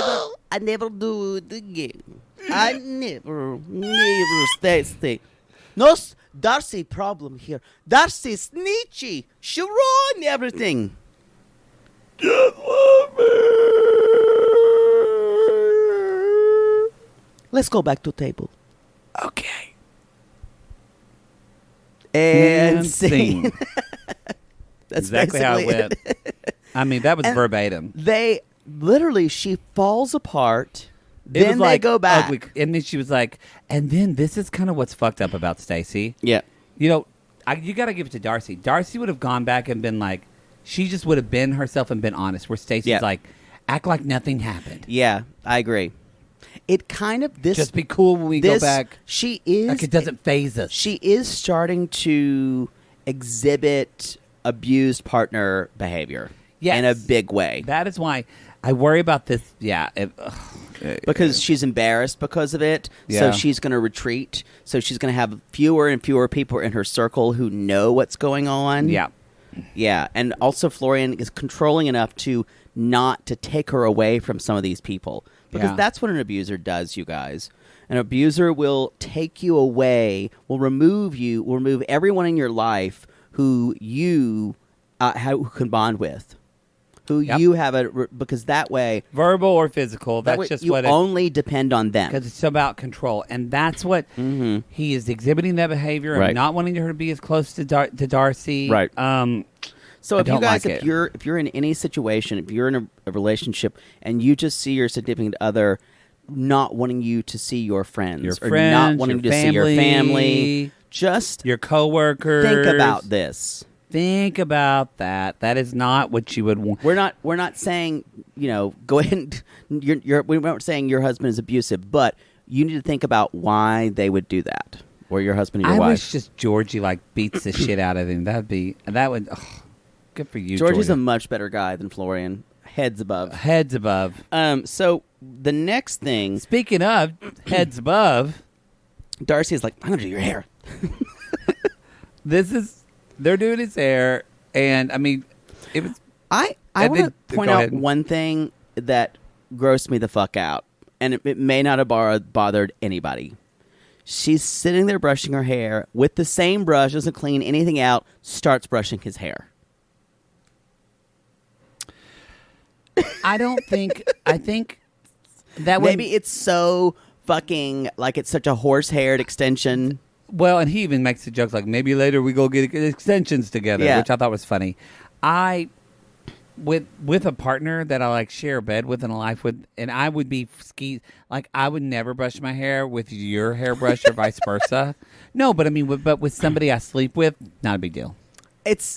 fool. I never do it again. I never, Stacey. No, Darcey problem here. Darcey snitchy. She ruined everything. Just love me. Let's go back to table. Okay. And scene. That's Exactly how it basically went. I mean, that was And verbatim. They literally, she falls apart. It Then was they like go back. ugly. And then she was like, and then this is kind of what's fucked up about Stacey. Yeah. You know, you got to give it to Darcey. Darcey would have gone back and been like, she just would have been herself and been honest. Where Stacey's Yeah. like, act like nothing happened. Yeah, I agree. It kind of this Just be cool when we go this- back. She is Like it doesn't phase us. She is starting to exhibit abused partner behavior Yes. in a big way That is why I worry about this. Yeah. because she's embarrassed because of it. Yeah. So she's going to retreat. So she's going to have fewer and fewer people in her circle who know what's going on. Yeah. Yeah, and also Florian is controlling enough to not to take her away from some of these people. Because Yeah. that's what an abuser does, you guys. An abuser will take you away, will remove everyone in your life who you who can bond with. Who Yep. you have because that way, Verbal or physical. that That's way just you what only depend on them. because it's about control, and that's what he is exhibiting that behavior of Right. not wanting her to be as close to Darcey. Right. So I if you don't guys, like it. if you're in any situation, if you're in a relationship and you just see your significant other not wanting you to see your friends, Your or friends, not wanting your to see your family, family, just Your coworkers. think about this. Think about that. That is not what you would want. We're not saying, go ahead and we're not saying your husband is abusive, but you need to think about why they would do that, or your husband or your I wife. wish just Georgie beats the shit out of him. That would. Oh, good for you, Georgie's Georgie. a much better guy than Florian. Heads above. Heads above. So the next thing, Speaking of heads above, Darcey is like, I'm gonna do your hair. they're doing his hair, and I mean, it was. I And want to then- point go out ahead. one thing that grossed me the fuck out, and it may not have bothered anybody. She's sitting there brushing her hair with the same brush, doesn't clean anything out, starts brushing his hair. I don't think. I think that would Maybe it's so fucking like it's such a horse-haired extension. Well, and he even makes the jokes like maybe later we go get extensions together, Yeah. which I thought was funny. With a partner that I share a bed with and a life with, and I would be I would never brush my hair with your hairbrush or vice versa. No, but I mean, but with somebody I sleep with, not a big deal.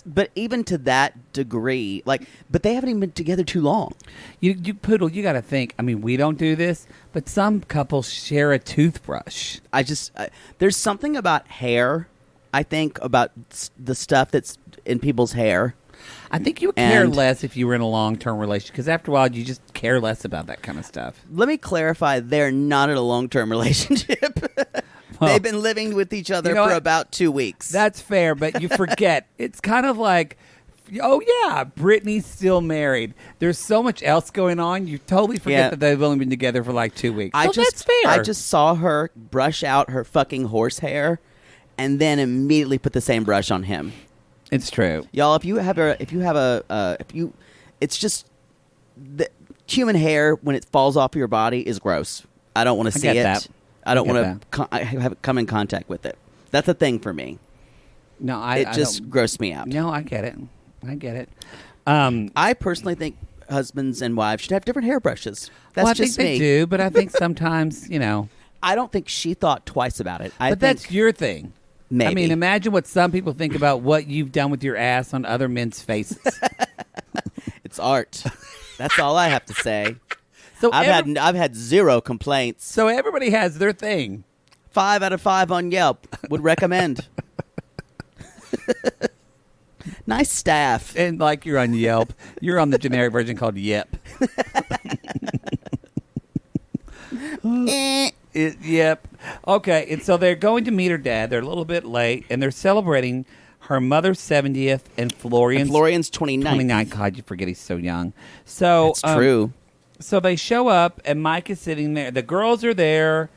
But even to that degree, but they haven't even been together too long. You poodle, you got to think. I mean, we don't do this, but some couples share a toothbrush. There's something about hair. I think about the stuff that's in people's hair. I think you would care And- less if you were in a long-term relationship, because after a while, you just care less about that kind of stuff. Let me clarify: they're not in a long-term relationship. Well, They've been living with each other you know for what? about 2 weeks. That's fair, but you forget. It's kind of like, oh, yeah, Brittany's still married. There's so much else going on. You totally forget Yeah. that they've only been together for 2 weeks. I So just, that's fair. I just saw her brush out her fucking horse hair, and then immediately put the same brush on him. It's true. Y'all, it's just the human hair when it falls off your body is gross. I don't want to I see get it. that. I don't I get want to have it come in contact with it. That's a thing for me. No, It I just don't- grossed me out. No, I get it. I personally think husbands and wives should have different hairbrushes. That's Well, I just think me. they do, but I think sometimes, I don't think she thought twice about it. but that's your thing. maybe. I mean, imagine what some people think about what you've done with your ass on other men's faces. It's art. That's all I have to say. So I've had zero complaints. So everybody has their thing. 5 out of 5 on Yelp. Would recommend. Nice staff. And you're on Yelp. You're on the generic version called Yep. Eh. Yep. Okay, and so they're going to meet her dad. They're a little bit late, and they're celebrating her mother's 70th and Florian's 29th. God, you forget he's so young. So It's true. So they show up, and Mike is sitting there. The girls are there,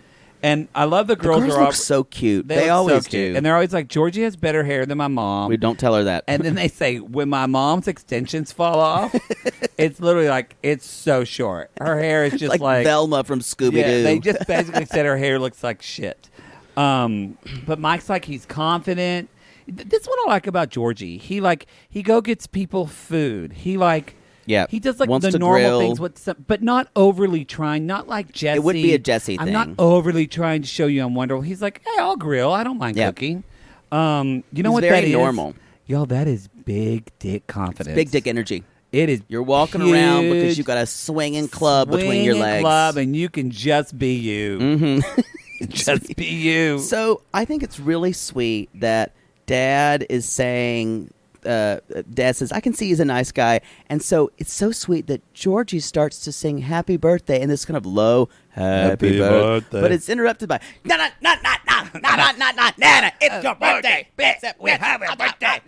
and I love the girls. The girls look so cute. They look always so cute. do. And they're always like, Georgie has better hair than my mom. We don't tell her that. And then they say, when my mom's extensions fall off, it's literally like, it's so short. Her hair is just like Velma from Scooby-Doo. Yeah, they just basically said her hair looks like shit. But Mike's like, he's confident. This is what I like about Georgie. He go gets people food. He does like Wants the to normal grill. things, but not overly trying. Not like Jesse. It wouldn't be a Jesse I'm thing. not overly trying to show you I'm wonderful. He's like, hey, I'll grill. I don't mind cooking. You know He's what very that is? normal. Y'all, that is big dick confidence. Big dick energy. It is. You're walking around because you got a swinging club between your legs. Club, and you can just be you. Mm-hmm. Just be you. So I think it's really sweet that Dad is saying. Dad says, I can see he's a nice guy. And so it's so sweet that Georgie starts to sing happy birthday in this kind of low happy birthday. But it's interrupted by Nana, it's your birthday. We have a birthday.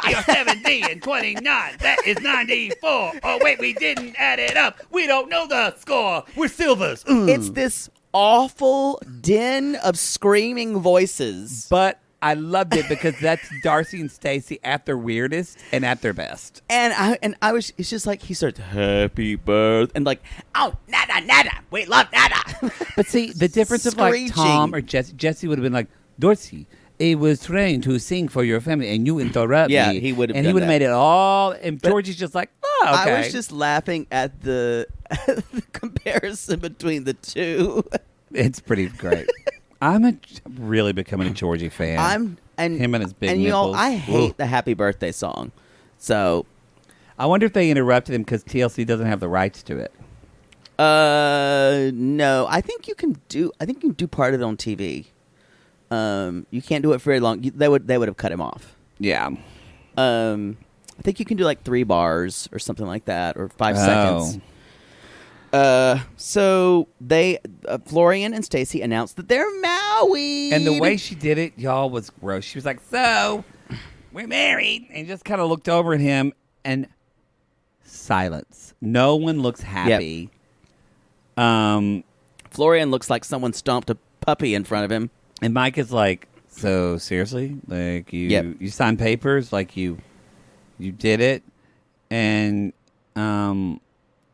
You're 70 and 29. That is 94. Oh, wait, we didn't add it up. We don't know the score. We're Silvas. It's this awful din of screaming voices. But I loved it because that's Darcey and Stacey at their weirdest and at their best. And I was, it's just like, he starts, happy birthday, and like, oh, nada, we love nada. But see, the difference of like Screeching. Tom or Jesse would have been like, Darcey, I was trained to sing for your family, and you interrupt me. Yeah, he would have and done he would have that. made it all, and Georgie's just like, oh, okay. I was just laughing at the comparison between the two. It's pretty great. I'm really becoming a Georgie fan. Him and his big and you nipples. know, I hate the happy birthday song. So I wonder if they interrupted him because TLC doesn't have the rights to it. no, I think you can do part of it on TV. You can't do it for very long. They would have cut him off. Yeah. I think you can do like 3 bars or something like that, or 5 seconds. So they, Florian and Stacey announced that they're married. And the way she did it, y'all, was gross. She was like, so, we're married. And just kind of looked over at him and silence. No one looks happy. Yep. Florian looks like someone stomped a puppy in front of him. And Mike is like, so, seriously? Like, you signed papers? Like, you did it? And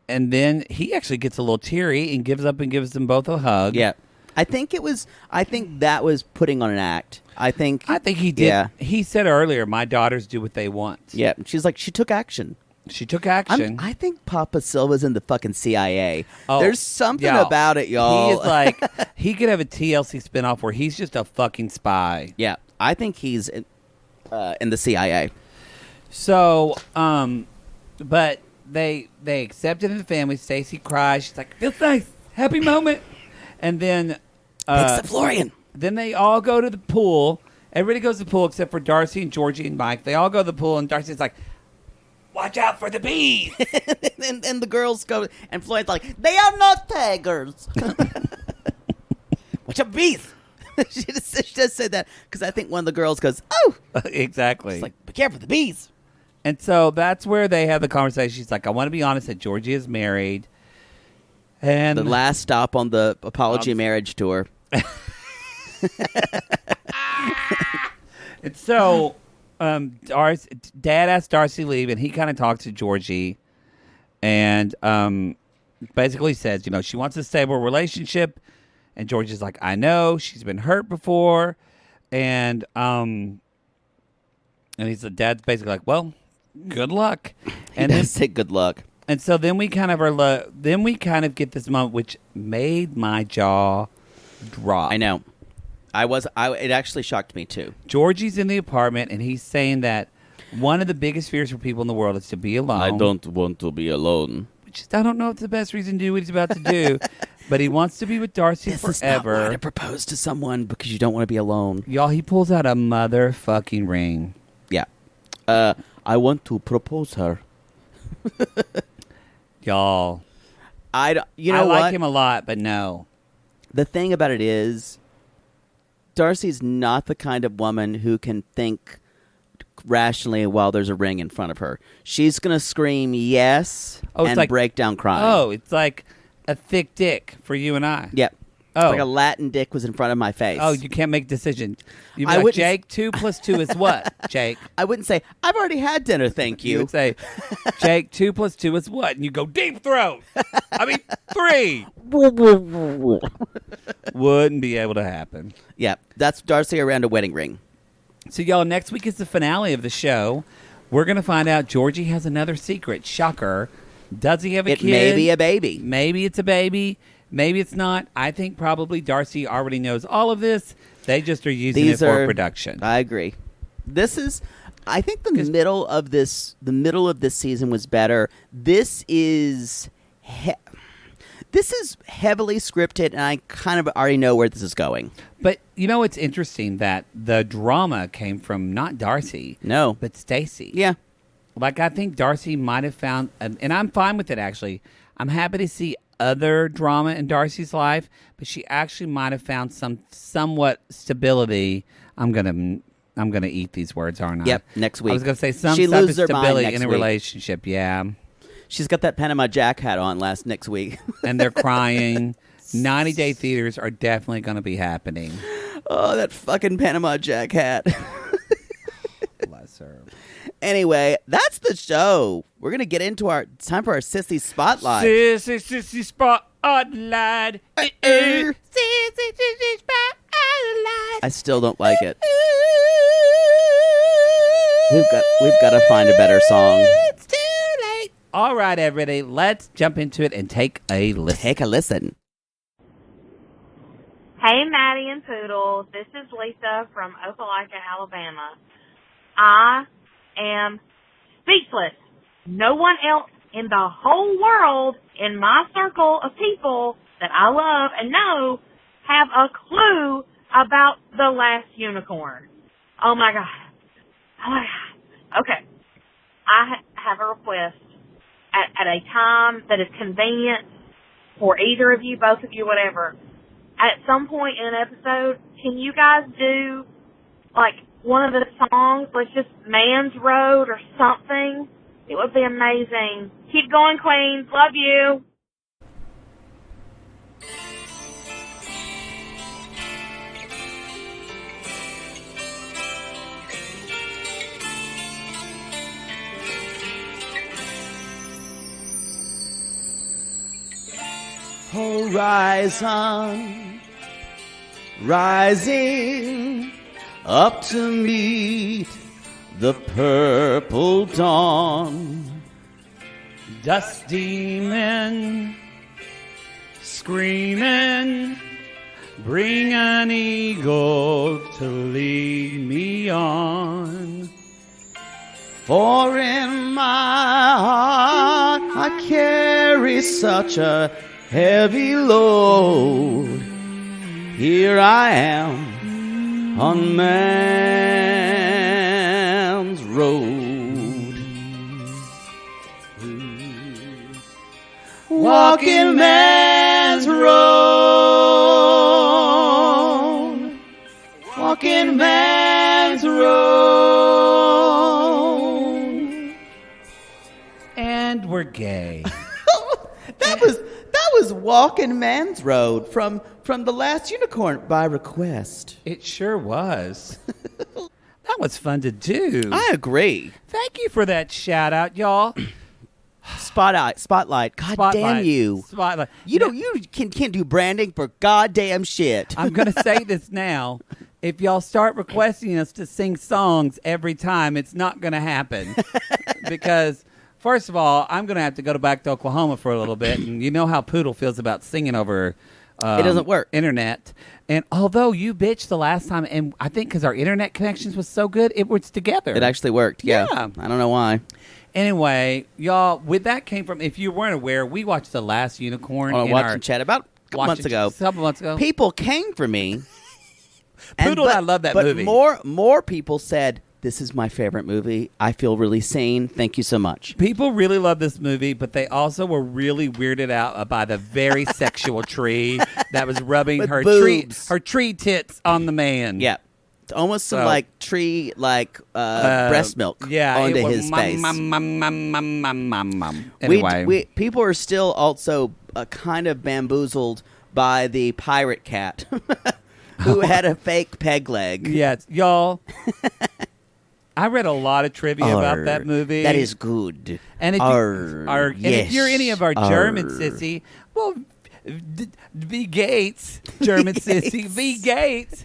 then he actually gets a little teary and gives up and gives them both a hug. Yeah. I think that was putting on an act. I think he did. Yeah. He said earlier, my daughters do what they want. Yeah. She's like, she took action. She took action. I think Papa Silva's in the fucking CIA. Oh, there's something y'all, about it, y'all. He is like, he could have a TLC spinoff where he's just a fucking spy. Yeah. I think he's in the CIA. So, but they accepted in the family. Stacey cries. She's like, feels nice. Happy moment. And then Except Florian. Then they all go to the pool. Everybody goes to the pool except for Darcey and Georgie and Mike. They all go to the pool, and Darcey's like, watch out for the bees. and the girls go, and Florian's like, they are not tigers. Watch out, bees. she just said that because I think one of the girls goes, oh. Exactly. It's like, be careful, the bees. And so that's where they have the conversation. She's like, I want to be honest that Georgie is married. And the last stop on the apology marriage tour. And so Dad asked Darcey to leave, and he kind of talks to Georgie and basically says, you know, she wants a stable relationship. And Georgie's like, I know. She's been hurt before. And he's the dad's basically like, well, good luck. And then say good luck. And so then we kind of get this moment which made my jaw drop. I know. It actually shocked me too. Georgie's in the apartment and he's saying that one of the biggest fears for people in the world is to be alone. I don't want to be alone. Which I don't know if it's the best reason to do what he's about to do, but he wants to be with Darcey forever. This is not why to propose to someone because you don't want to be alone. Y'all, he pulls out a motherfucking ring. Yeah. I want to propose her. Y'all. I like him a lot, but no. The thing about it is, Darcey's not the kind of woman who can think rationally while there's a ring in front of her. She's going to scream yes and break down crying. Oh, it's like a thick dick for you and I. Yep. Oh. Like a Latin dick was in front of my face. Oh, you can't make a decision. You'd be like, Jake, 2 + 2 is what, Jake? I wouldn't say, I've already had dinner, thank you. You would say, Jake, 2 + 2 is what? And you go, deep throat. I mean, 3. Wouldn't be able to happen. Yeah, that's Darcey around a wedding ring. So, y'all, next week is the finale of the show. We're going to find out Georgi has another secret. Shocker. Does he have a kid? It may be a baby. Maybe it's a baby. Maybe it's not. I think probably Darcey already knows all of this. They just are using it for production. I agree. This is, I think the middle of this season was better. This is heavily scripted, and I kind of already know where this is going. But you know, it's interesting that the drama came from not Darcey, no, but Stacey. Yeah, like I think Darcey might have found, and I'm fine with it actually. I'm happy to see other drama in Darcey's life, but she actually might have found somewhat stability. I'm gonna eat these words, aren't I? Yep. Next week, I was gonna say she loses her mind stability next in a week. Relationship. Yeah, she's got that Panama Jack hat on next week, and they're crying. 90-day theaters are definitely going to be happening. Oh, that fucking Panama Jack hat. Bless her. Anyway, that's the show. We're going to get into it's time for our Sissy Spotlight. Sissy Spotlight. Sissy Spotlight. I still don't like it. We've got to find a better song. It's too late. All right, everybody, let's jump into it and take a listen. Take a listen. Hey, Maddie and Poodles. This is Lisa from Opelika, Alabama. I am speechless. No one else in the whole world in my circle of people that I love and know have a clue about The Last Unicorn. Oh, my God. Oh, my God. Okay. I have a request at a time that is convenient for either of you, both of you, whatever. At some point in an episode, can you guys do, like, one of the songs, like just Man's Road or something? It would be amazing. Keep going, Queens. Love you. Horizon rising up to meet the purple dawn. Dusty men screaming, bring an eagle to lead me on. For in my heart I carry such a heavy load. Here I am on man's road, walking man's road, walking man's road. And we're gay. That was Walking Man's Road from The Last Unicorn by request. It sure was. That was fun to do. I agree. Thank you for that shout out, y'all. Spotlight. God damn you. Spotlight. You can't do branding for goddamn shit. I'm going to say this now. If y'all start requesting us to sing songs every time, it's not going to happen. Because first of all, I'm going to have to go back to Oklahoma for a little bit, and you know how Poodle feels about singing over it doesn't work. Internet. And although you bitched the last time, and I think because our internet connections was so good, it was together. It actually worked, yeah. Yeah. I don't know why. Anyway, y'all, with that came from, if you weren't aware, we watched The Last Unicorn. On Watch and Chat about a couple months ago. People came for me. Poodle, I love that movie. But more people said, This is my favorite movie. I feel really sane. Thank you so much. People really love this movie, but they also were really weirded out by the very sexual tree that was rubbing With her boobs. tree tits on the man. Yeah. Almost some So- like tree, like breast milk Yeah, onto it was his face. Anyway, People are still also kind of bamboozled by the pirate cat who had a fake peg leg. yes, y'all. I read a lot of trivia about that movie. That is good. And if, and if you're any of our German sissy, well, V. Gates, German sissy, V. Gates,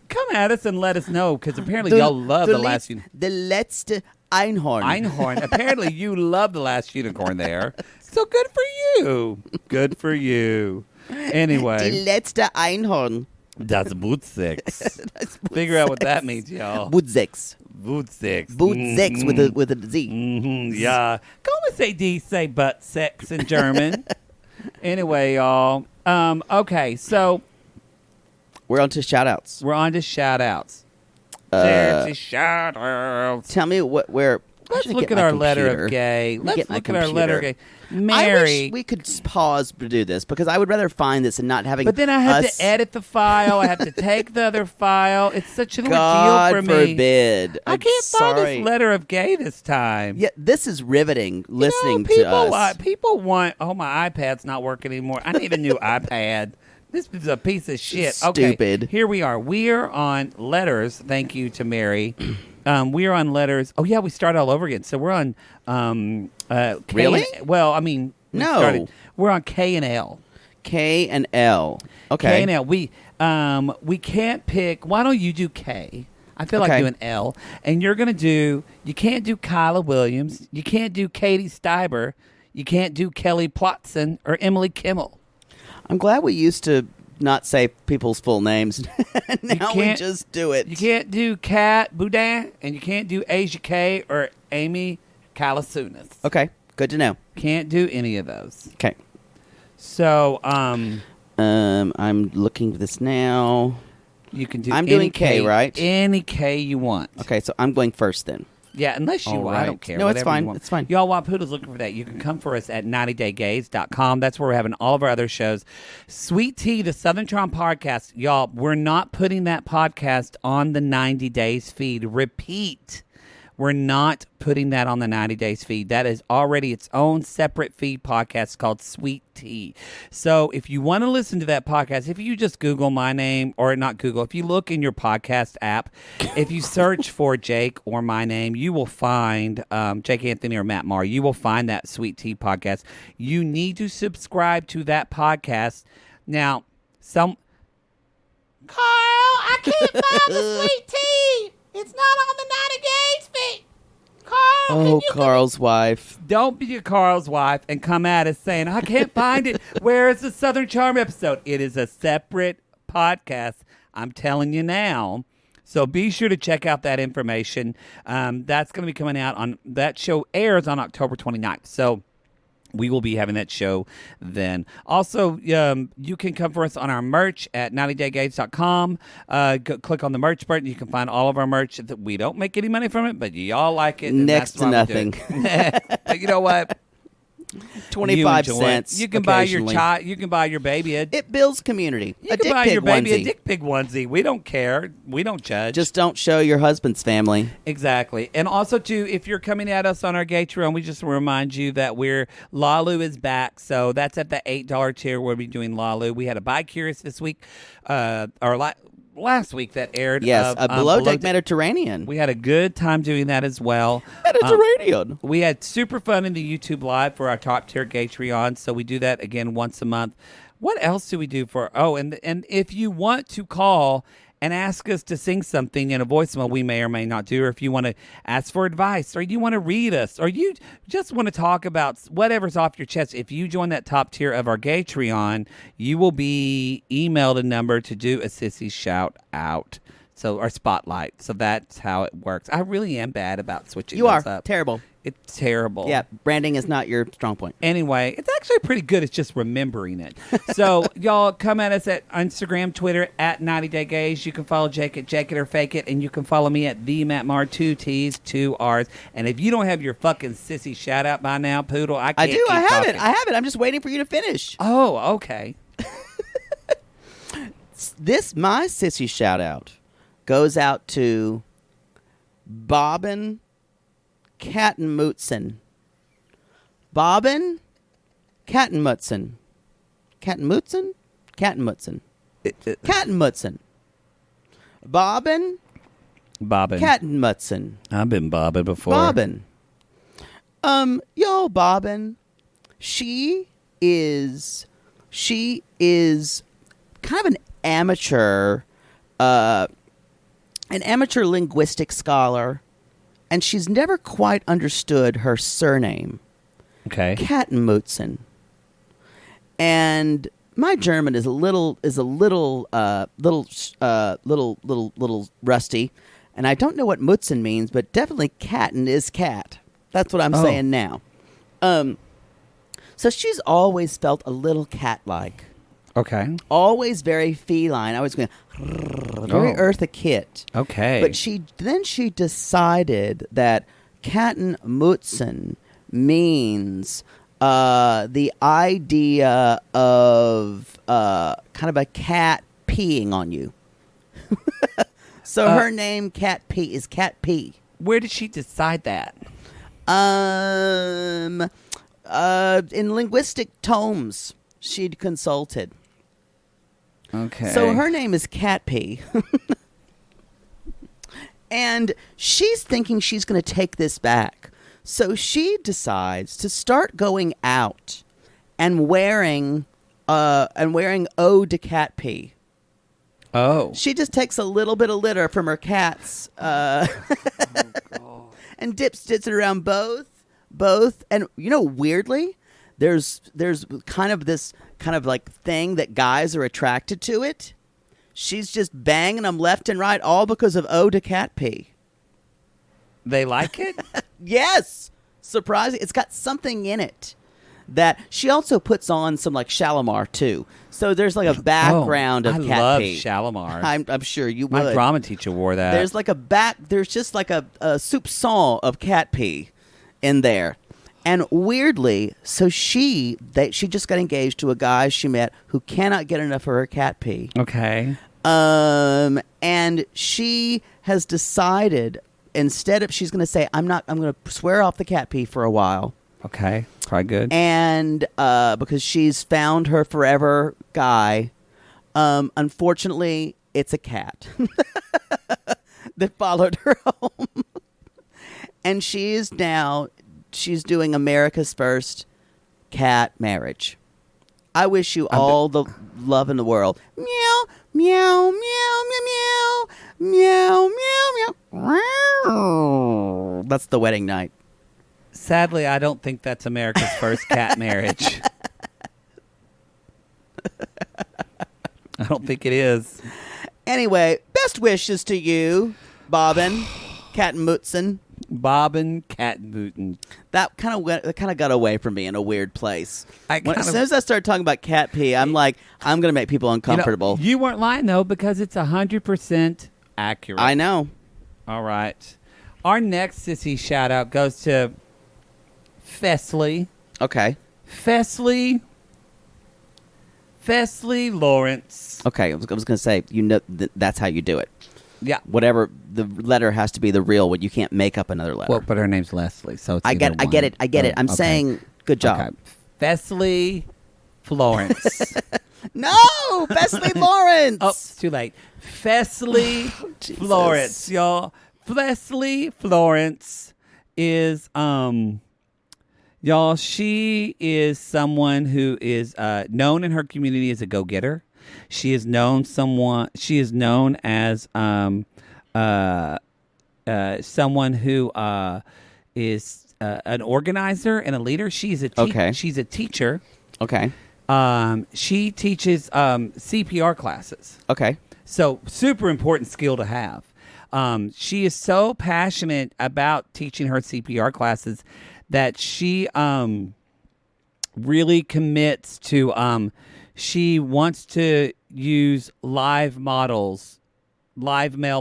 come at us and let us know, because apparently y'all love the last unicorn. The letzte Einhorn. Einhorn. Apparently you love the last unicorn there. So good for you. Good for you. Anyway. Die letzte Einhorn. Das Bootsix. Figure out what that means, y'all. Bootsix. Bootsix. Bootsix with a Z. Mm-hmm, yeah. Como se dice butt sex in German? Anyway, y'all. Okay, so We're on to shout-outs. we're on to shout-outs. There's a shout-outs. Tell me where... Let's look at our letter of gay. Let's look at our letter of gay. I Mary. wish we could pause to do this, because I would rather find this and not having But then I have us- to edit the file. I have to take the other file. It's such an God ordeal for me. forbid. I I'm can't find sorry. this letter of gay this time. Yeah, this is riveting listening people, to us. People want, oh, my iPad's not working anymore. I need a new iPad. This is a piece of shit. Stupid. Okay, here we are. We're on letters. Thank you to Mary. We're on letters. Oh, yeah, we start all over again. So we're on... K Really? Well, I mean... No. We're on K and L. K and L. Okay. K and L. We can't pick. Why don't you do K? I feel like Okay. doing L. And you're going to do, you can't do Kyla Williams. You can't do Katie Steiber. You can't do Kelly Plotson or Emily Kimmel. I'm glad we used to not say people's full names. Now we can't- just do it. You can't do Kat Boudin. And you can't do Asia K or Amy Kalasunas. Okay. Good to know. Can't do any of those. Okay. So, I'm looking at this now. you can do I'm any doing K, right? Any K you want. Okay, so I'm going first then. Yeah, unless you All want. I right. don't care. No, it's Whatever you fine. want. It's fine. Y'all want poodles looking for that, you can come for us at 90daygays.com. That's where we're having all of our other shows. Sweet Tea, the Southern Charm podcast. Y'all, we're not putting that podcast on the 90 Days feed. Repeat. We're not putting that on the 90 Days feed. That is already its own separate feed podcast called Sweet Tea. So if you want to listen to that podcast, if you just Google my name, or not Google, if you look in your podcast app, if you search for Jake or my name, you will find Jake Anthony or Matt Maher. You will find that Sweet Tea podcast. You need to subscribe to that podcast. Now, Carl, I can't find the Sweet Tea. It's not on the 90 Days feed. Carl, Carl's wife. don't be Carl's wife and come at us saying, I can't find it. Where is the Southern Charm episode? It is a separate podcast. I'm telling you now. So be sure to check out that information. That's going to be coming out on, that show airs on October 29th. So we will be having that show then. Also, you can come for us on our merch at 90daygates.com. Click on the merch button. You can find all of our merch. We don't make any money from it, but y'all like it. And Next that's why to we do it. But you know what? 25 You enjoy cents. it. You can buy your occasionally. child. You can buy your baby a. It builds community. You A can dick buy pig your baby onesie. a dick pig onesie. We don't care. We don't judge. Just don't show your husband's family. Exactly. And also, too, if you're coming at us on our Gatreon, we just remind you that Lalu is back. So that's at the $8 tier. We'll be doing Lalu. We had a Bi Curious this week, last week that aired. Yes, of, a below deck Deck. Mediterranean. We had a good time doing that as well. Mediterranean. We had super fun in the YouTube Live for our top tier Gatreon, so we do that again once a month. What else do we do for? Oh, and if you want to call and ask us to sing something in a voicemail, we may or may not do, or if you want to ask for advice, or you want to read us, or you just want to talk about whatever's off your chest, if you join that top tier of our Gatreon, you will be emailed a number to do a sissy shout out. So, our spotlight. So that's how it works. I really am bad about switching You those are up. terrible. It's terrible. Yeah, branding is not your strong point. Anyway, it's actually pretty good. It's just remembering it. So, y'all come at us at Instagram, Twitter, at 90 Day Gays. You can follow Jake at Jake It or Fake It, and you can follow me at the Matt Mar, 2 T's, 2 R's. And if you don't have your fucking sissy shout out by now, Poodle, I can't. I have talking. it. I have it. I'm just waiting for you to finish. Oh, okay. My sissy shout out goes out to Bobbin Kattenmutzen. Bobbin Kattenmutzen. Kattenmutzen? Kattenmutzen. Kattenmutzen. Bobbin Kattenmutzen. I've been bobbing before. Bobbin. Bobbin. She is kind of an amateur linguistic scholar, and she's never quite understood her surname. Okay. Kattenmutzen. And my German is a little rusty, and I don't know what Mutzen means, but definitely Katten is cat. That's what I'm saying now. So she's always felt a little cat-like. Okay. Always very feline. Always going very Eartha Kitt. Okay. But she decided that Kattenmutzen means the idea of kind of a cat peeing on you. So her name Cat P is Cat P. Where did she decide that? In linguistic tomes she'd consulted. Okay. So her name is Cat P. And she's thinking she's going to take this back. So she decides to start going out and wearing Ode to Cat P. Oh. She just takes a little bit of litter from her cats and dips it around both. And, weirdly, there's kind of this kind of like thing that guys are attracted to it. She's just banging them left and right, all because of Ode to Cat P. They like it? Yes. Surprising. It's got something in it that she also puts on some like Shalimar too. So there's like a background of Cat P. I love Shalimar. I'm sure you would. My drama teacher wore that. There's like there's just like a soupçon of Cat P in there. And weirdly, so she just got engaged to a guy she met who cannot get enough of her Cat P. Okay. And she has decided, instead of, she's going to say, I'm going to swear off the Cat P for a while. Okay. Probably good. And because she's found her forever guy, unfortunately, it's a cat that followed her home. And she's doing America's first cat marriage. I wish you all the love in the world. Meow, meow, meow, meow, meow, meow, meow, meow. That's the wedding night. Sadly, I don't think that's America's first cat marriage. I don't think it is. Anyway, best wishes to you, Bobbin Kattenmutzen. Bobbin Kattenmutzen. That kind of got away from me in a weird place. As soon as I started talking about Cat P, I'm like, I'm going to make people uncomfortable. You weren't lying, though, because it's 100% accurate. I know. All right. Our next sissy shout-out goes to Fesley. Okay. Fesley Lawrence. Okay, I was going to say, that's how you do it. Yeah. Whatever, the letter has to be the real one. You can't make up another letter. Well, but her name's Leslie, so it's I get it. I'm saying good job. Okay. Fesley Florence. No, Fesley Lawrence. Oh, it's too late. Fesley Florence, y'all. Fesley Florence is y'all, she is someone who is known in her community as a go-getter. She is known as someone who is an organizer and a leader. She's a She's a teacher. Okay. She teaches CPR classes. Okay. So super important skill to have. She is so passionate about teaching her CPR classes that she really commits to. She wants to use live male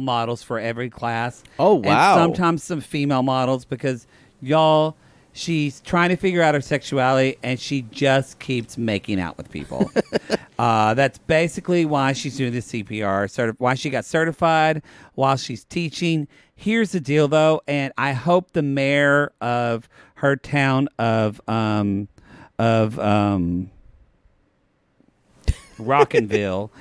models for every class. Oh, wow. And sometimes some female models because y'all. She's trying to figure out her sexuality, and she just keeps making out with people. That's basically why she's doing the CPR, why she got certified while she's teaching. Here's the deal, though, and I hope the mayor of her town of Rockinville,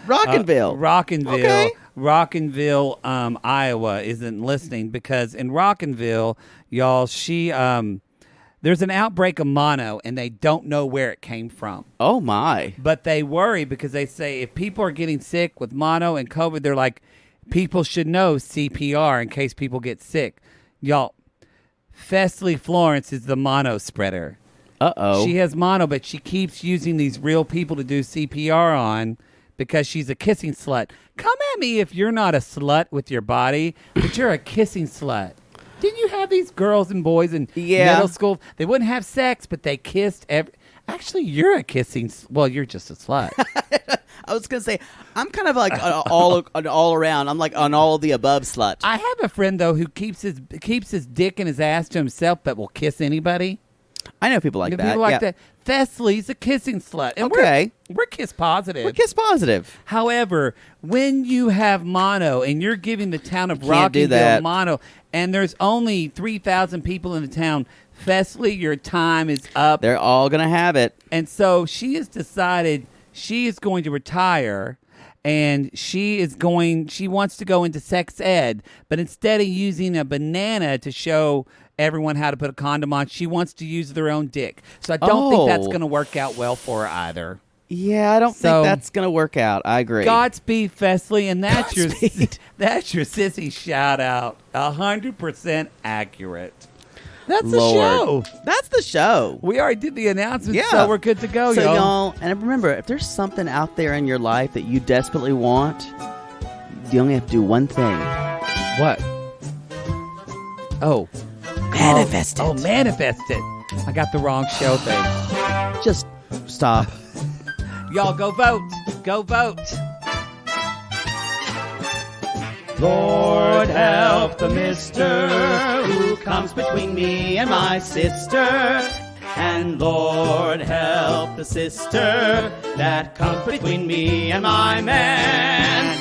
Okay. Rockinville, Iowa, isn't listening because in Rockinville, y'all, there's an outbreak of mono, and they don't know where it came from. Oh, my. But they worry because they say if people are getting sick with mono and COVID, they're like, people should know CPR in case people get sick. Y'all, Fesley Florence is the mono spreader. Uh-oh. She has mono, but she keeps using these real people to do CPR on because she's a kissing slut. Come at me if you're not a slut with your body, but you're a kissing slut. Didn't you have these girls and boys in middle school? They wouldn't have sex, but they kissed Actually, you're a kissing... Well, you're just a slut. I was going to say, I'm kind of like an all around. I'm like an all of the above slut. I have a friend, though, who keeps his dick and his ass to himself, but will kiss anybody. I know people like that. People like that. Fesley's a kissing slut. And okay. We're kiss positive. We're kiss positive. However, when you have mono and you're giving the town of Rockinville mono, and there's only 3,000 people in the town, Fesley, your time is up. They're all going to have it. And so she has decided she is going to retire, and she wants to go into sex ed, but instead of using a banana to show everyone how to put a condom on, she wants to use their own dick. So I don't think that's going to work out well for her either. Yeah, I don't think that's going to work out. I agree. Godspeed, Fesley, and that's your sissy shout out. 100% accurate. That's the show. That's the show. We already did the announcement, so we're good to go, so y'all. And remember, if there's something out there in your life that you desperately want, you only have to do one thing. What? Oh. Manifest it. Oh, manifest it. I got the wrong show thing. Just stop. Y'all go vote. Go vote. Lord help the mister who comes between me and my sister. And Lord help the sister that comes between me and my man.